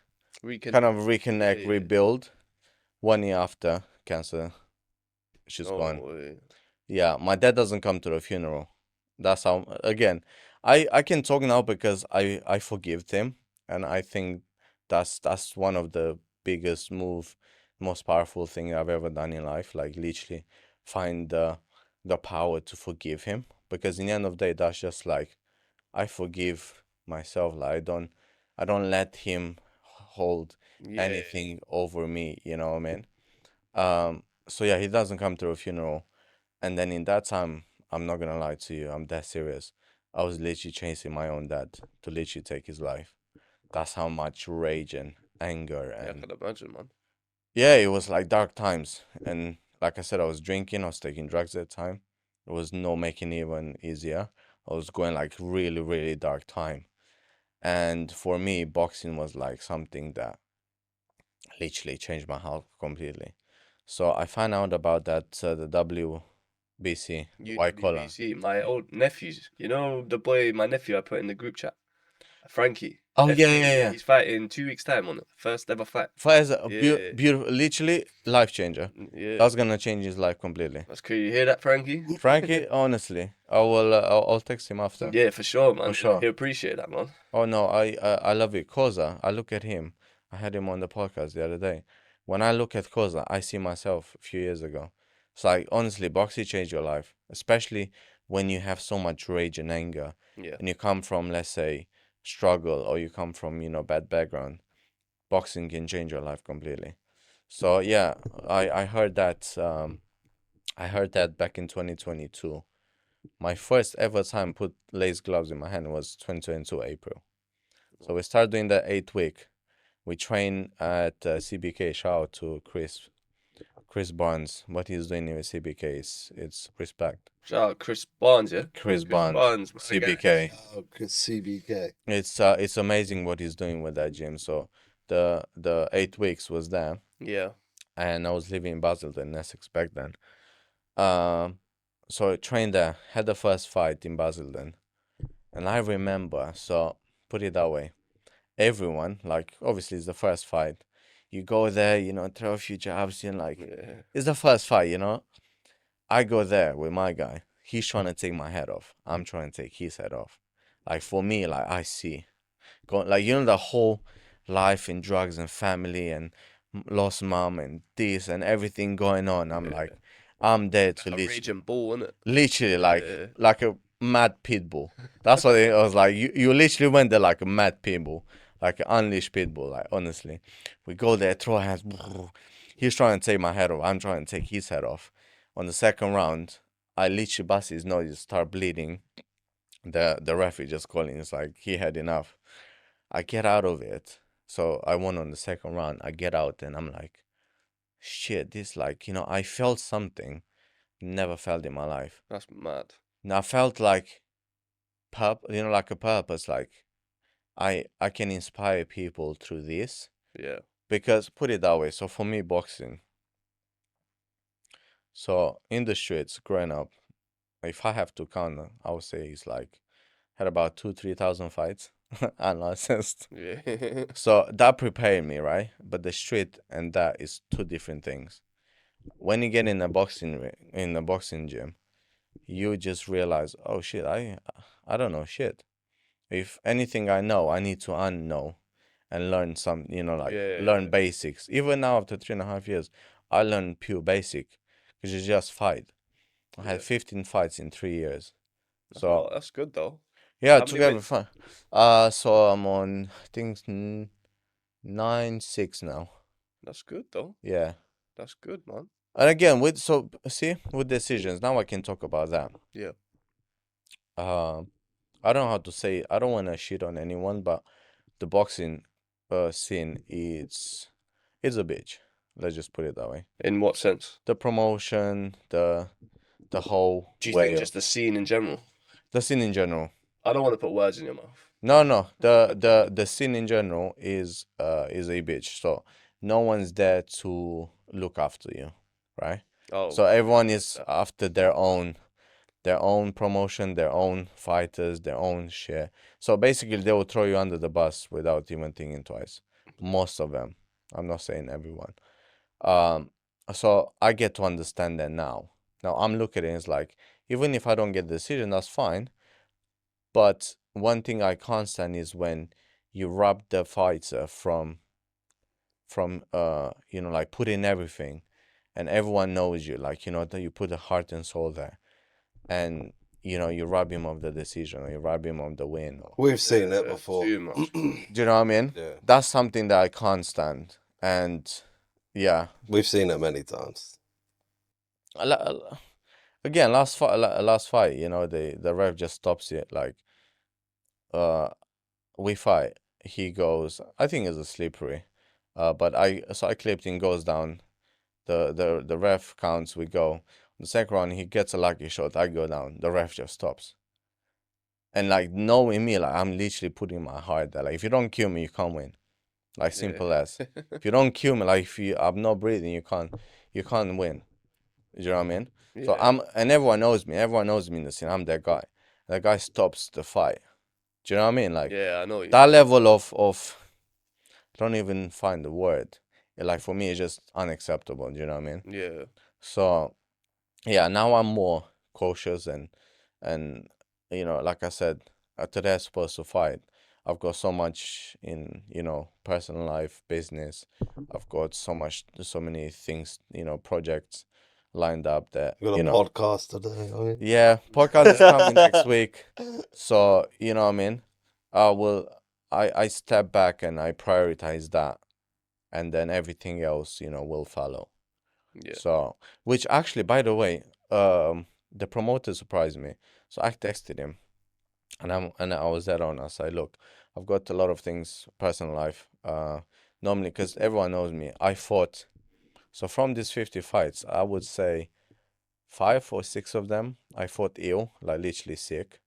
kind of reconnect, Yeah. rebuild. 1 year after cancer, she's Oh, gone. yeah. Yeah, my dad doesn't come to the funeral. That's how, again, I can talk now because I forgive him, and I think that's one of the biggest most powerful thing I've ever done in life. Like literally find the power to forgive him, because in the end of the day, that's just like I forgive myself. Like I don't let him hold Yeah. anything over me. You know what I mean? So yeah, he doesn't come to a funeral. And then in that time, I'm not gonna lie to you, I'm that serious. I was literally chasing my own dad to literally take his life. That's how much rage and anger Yeah, I and can imagine, man. yeah, it was like dark times. And like I said, I was drinking, I was taking drugs at the time. It was no making it even easier. I was going like really, really dark time. And for me, boxing was like something that literally changed my health completely. So I found out about that the WBC, the white collar. UWBC, my old nephews. You know the boy, my nephew I put in the group chat? Frankie. Oh yeah, yeah, yeah. He's fighting 2 weeks' time on it. First ever fight. Fire is a Yeah. beautiful, literally life changer. Yeah. That's gonna change his life completely. That's cool. You hear that, Frankie? Frankie, honestly, I will. I'll text him after. Yeah, for sure, man. For sure. He'll appreciate that, man. Oh no, I love it. Koza, I look at him. I had him on the podcast the other day. When I look at Koza, I see myself a few years ago. It's like honestly, boxing changed your life, especially when you have so much rage and anger, Yeah. and you come from, let's say, struggle, or you come from bad background. Boxing can change your life completely. So yeah, I heard that back in 2022. My first ever time put lace gloves in my hand was 2022 April. So we started doing that 8 week. We train at CBK. Shout out to Chris Barnes. What he's doing with CBK it's respect. Shout out Chris Barnes, yeah? Chris Barnes, my guy. CBK. Oh, CBK. It's amazing what he's doing with that gym. So the 8 weeks was there, Yeah. and I was living in Basildon, Essex back then. So I trained there, had the first fight in Basildon, and I remember. So put it that way, everyone, like, obviously it's the first fight. You go there, throw a few jabs, like Yeah. it's the first fight. I go there with my guy. He's trying to take my head off. I'm trying to take his head off. Like for me, like I see, like the whole life in drugs and family and lost mom and this and everything going on. I'm like, I'm there to A raging bull, innit? literally Yeah. like a mad pit bull. That's what it was like. You literally went there like a mad pit bull, like an unleashed pit bull. Like honestly, we go there, throw hands. He's trying to take my head off. I'm trying to take his head off. On the second round, I literally bust his nose, start bleeding. The referee just calling. It's like he had enough. I get out of it. So I won on the second round. I get out and I'm like, shit, this like, I felt something never felt in my life. That's mad. And I felt like like a purpose, like I can inspire people through this. Yeah. Because put it that way, so for me boxing. So in the streets growing up, if I have to count, I would say it's like had about 3,000 fights unlicensed. Yeah. So that prepared me, right? But the street and that is two different things. When you get in a boxing gym, you just realize, oh shit, I don't know shit. If anything I know, I need to unknow, and learn some, like Yeah, learn yeah. basics. Even now after 3.5 years, I learned pure basic, which is just fight. I Yeah. had 15 fights in 3 years. That's So that's good though. yeah, How many together wins? fun. So I'm on, I think, 9-6 now. That's good though. Yeah. That's good, man. And again, with decisions, now I can talk about that. Yeah. I don't know how to say, I don't want to shit on anyone, but the boxing scene is a bitch. Let's just put it that way. In what sense? The promotion, the whole Do you way think of just the scene in general? the scene in general. I don't want to put words in your mouth. No, the scene in general is a bitch. So no one's there to look after you, right? Oh, So everyone is that. after their own promotion, their own fighters, their own share. So basically, they will throw you under the bus without even thinking twice. Most of them. I'm not saying everyone. Um, so I get to understand that now. Now I'm looking at it as like, even if I don't get the decision, that's fine. But one thing I can't stand is when you rob the fighter from like put in everything, and everyone knows you, like that you put the heart and soul there, and you rob him of the decision, or you rob him of the win, or We've seen it Yeah, before. too much. do you know what I mean? Yeah, That's something that I can't stand. And yeah, we've seen it many times. again, last fight, the ref just stops it, like uh we fight. He goes, I think it's a slippery, but I clipped him, goes down. The ref counts. We go. The second round, he gets a lucky shot. I go down. The ref just stops. And like knowing me, like I'm literally putting my heart there. Like if you don't kill me, you can't win. Like simple as. If you don't kill me, like if I'm not breathing, you can't win. You know what I mean? So Yeah. and everyone knows me. Everyone knows me in the scene. I'm that guy. That guy stops the fight. Do you know what I mean? Like Yeah, I know what you that mean. level of don't even find the word. Like for me, it's just unacceptable. Do you know what I mean? Yeah. So yeah, now I'm more cautious and like I said, today I'm supposed to fight. I've got so much in personal life, business. I've got so many things, projects lined up that We got a podcast today. I mean. yeah, podcast is coming next week. So you know what I mean. I step back and I prioritize that, and then everything else will follow. Yeah. So, which actually, by the way, the promoter surprised me. So I texted him, and I was dead on. I said, "Look, I've got a lot of things, personal life. Normally, because everyone knows me, I fought. So from these 50 fights, I would say 5 or 6 of them, I fought ill, like literally sick.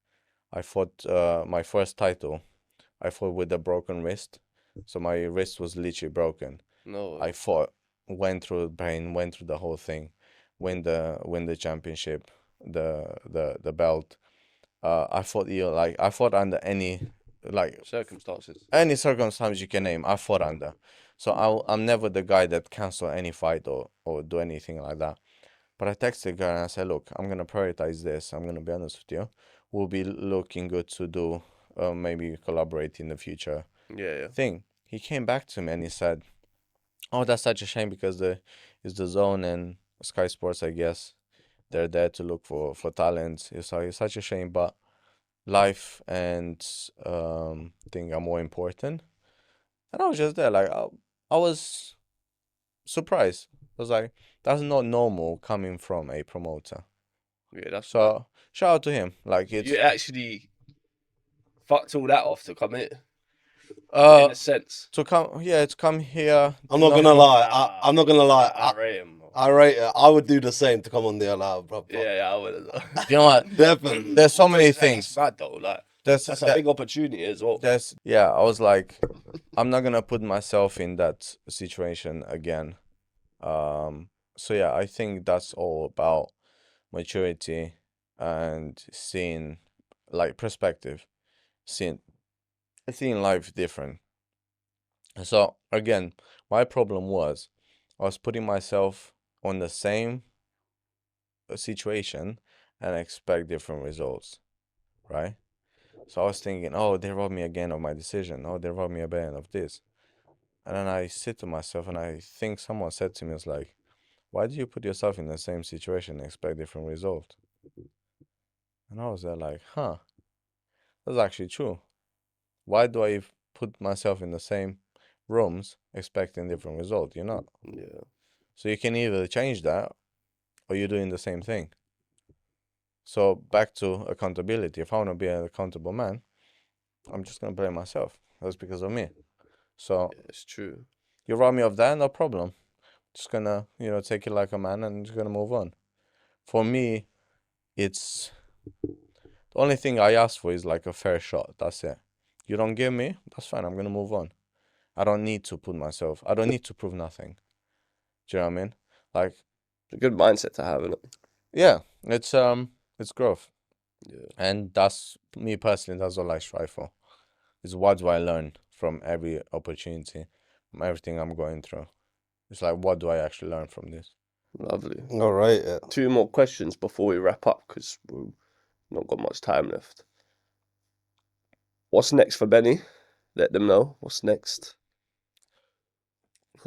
I fought my first title. I fought with a broken wrist, so my wrist was literally broken. No. I fought, went through pain, went through the whole thing, win the championship, the belt. I fought like I fought under Circumstances. any circumstance you can name. I fought under. So I'm never the guy that cancel any fight or do anything like that. But I texted the guy and I said, look, I'm gonna prioritize this. I'm gonna be honest with you. We'll be looking good to do maybe collaborate in the future Yeah, yeah. thing. He came back to me and he said, oh, that's such a shame because it's the Zone and Sky Sports, I guess. They're there to look for talents. It's such a shame, but life and thing are more important. And I was just there, like I was surprised. I was like, that's not normal coming from a promoter. Yeah, that's So shout out to him. Like it's you actually fucked all that off to come here. uh In a sense. to come here. I'm not gonna lie. I'm not gonna lie. I rate him. I rate it. I would do the same to come on the Allow, bro. Yeah, I would as well. You know what? Definitely. There's so many It's things. mad though, like There's that's a big opportunity as well. yeah, I was like, I'm not gonna put myself in that situation again. So yeah, I think that's all about maturity and seeing like perspective, seeing life different. So again, my problem was I was putting myself on the same situation and expect different results, right? So I was thinking, oh, they robbed me again of my decision. Oh, they robbed me again of this. And then I sit to myself and I think someone said to me, it's like, why do you put yourself in the same situation and expect different result? And I was there like, huh, that's actually true. Why do I put myself in the same rooms expecting different result? You're not. Yeah. So you can either change that or you're doing the same thing. So back to accountability. If I want to be an accountable man, I'm just gonna blame myself. That's because of me. So Yeah, it's true. you rob me of that, no problem. Just gonna, take it like a man and just gonna move on. For me, it's the only thing I ask for is like a fair shot. That's it. You don't give me, that's fine. I'm gonna move on. I don't need to put myself. I don't need to prove nothing. Do you know what I mean? Like, It's a good mindset to have, isn't it? yeah, it's growth, Yeah. and that's me personally. That's all I strive for. Is what do I learn from every opportunity, from everything I'm going through. It's like, what do I actually learn from this? Lovely. All right. Yeah. 2 more questions before we wrap up because we've not got much time left. What's next for Benny? Let them know. What's next?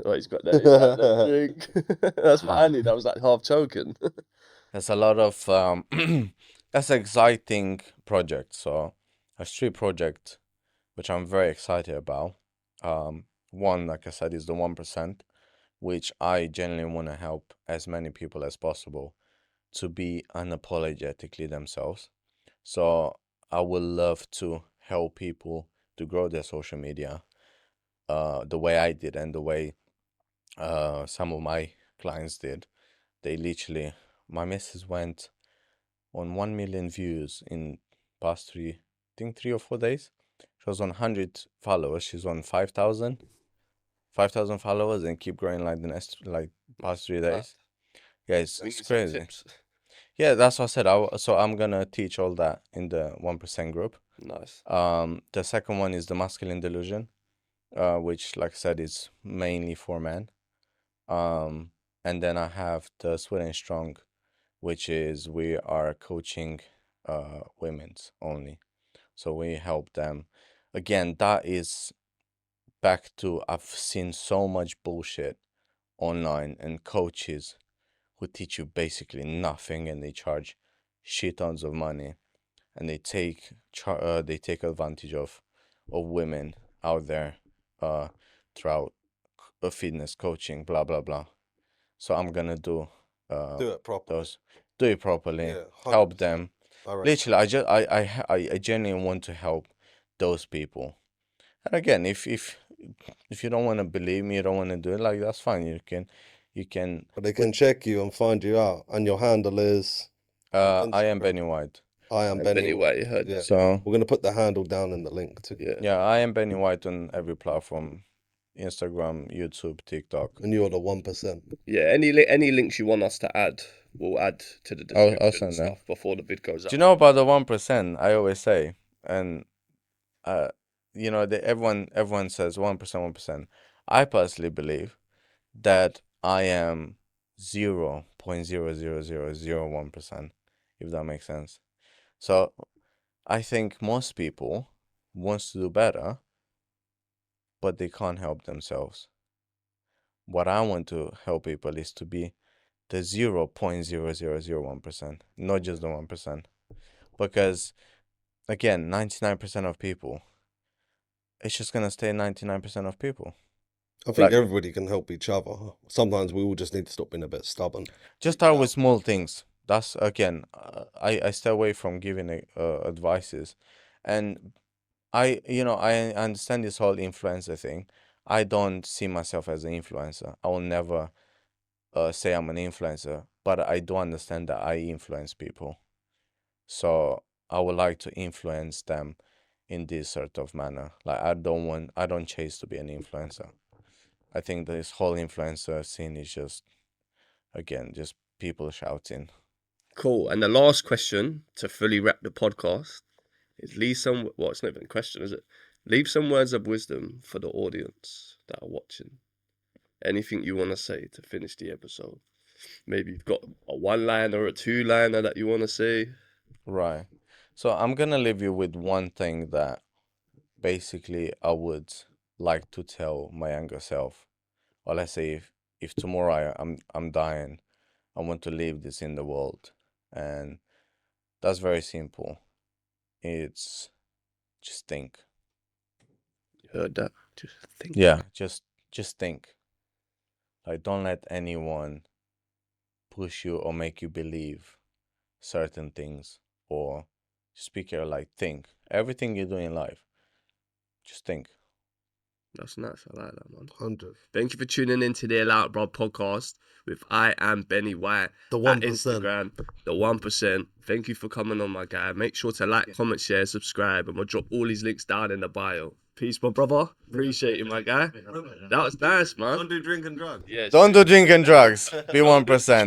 Oh, he's got that drink. That's what I need. I was like half choking. There's a lot of that's an exciting project. So a street project, which I'm very excited about. One, like I said, is the 1%, which I genuinely want to help as many people as possible to be unapologetically themselves. So I would love to help people to grow their social media, the way I did and the way some of my clients did. They literally, my missus went on 1 million views in past I think 3 or 4 days. She was on 100 followers. She's on 5,000 followers and keep growing like the next, like past 3 days. Yeah, We need it's some crazy. tips. Yeah, that's what I said. So I'm gonna teach all that in the 1% group. Nice. The second one is the masculine delusion, which, like I said, is mainly for men. And then I have the Sweet and Strong, which is we are coaching women's only. So we help them. Again, that is back to I've seen so much bullshit online and coaches who teach you basically nothing and they charge shit tons of money and they take advantage of women out there throughout fitness coaching, blah blah blah. So I'm gonna do Do it properly. those, do it properly, Yeah. help 100%. them. All right. Literally, I genuinely want to help those people. And again, if you don't want to believe me, you don't want to do it, like that's fine. You can. But they can check you and find you out, and your handle is on I am Instagram. Bennie White. I am Benny White, White. you heard. Yeah. So We're gonna put the handle down in the link too. Yeah. yeah, I am Bennie White on every platform: Instagram, YouTube, TikTok. And you're the 1%. Yeah. Any links you want us to add, we'll add to the I'll description and send them. stuff before the vid goes Do out. you know about the 1%? I always say, and everyone says 1%, 1%. I personally believe that I am 0.00001%, if that makes sense. So I think most people wants to do better, but they can't help themselves. What I want to help people is to be the 0.0001%, not just the 1%. Because again, 99% of people, it's just gonna stay 99% of people. I think Like- everybody can help each other. Sometimes we all just need to stop being a bit stubborn. Just start with small things. That's again, I stay away from giving advices, and I understand this whole influencer thing. I don't see myself as an influencer. I will never say I'm an influencer, but I do understand that I influence people. So I would like to influence them in this sort of manner. Like I don't chase to be an influencer. I think this whole influencer scene is just, again, just people shouting. Cool. And the last question to fully wrap the podcast is leave some. Well, it's not even a question, is it? Leave some words of wisdom for the audience that are watching. Anything you want to say to finish the episode? Maybe you've got a 1-liner or a 2-liner that you want to say. Right. So I'm gonna leave you with one thing that basically I would like to tell my younger self? Or let's say if tomorrow I'm dying, I want to leave this in the world. And that's very simple. It's just think. You heard that? Just think. Yeah, just think. Like, don't let anyone push you or make you believe certain things, or speak your, like, think. Everything you do in life, just think. That's nice. I like that, man. 100. Thank you for tuning in to the Allow It Bruv podcast with I am Bennie White. The At 1%. Instagram, the 1%. Thank you for coming on, my guy. Make sure to like, comment, share, subscribe, and we'll drop all these links down in the bio. Peace, my brother. Appreciate you, my guy. That was nice, man. Don't do drink and drugs. Yeah, Don't do drink and drugs. Be 1%.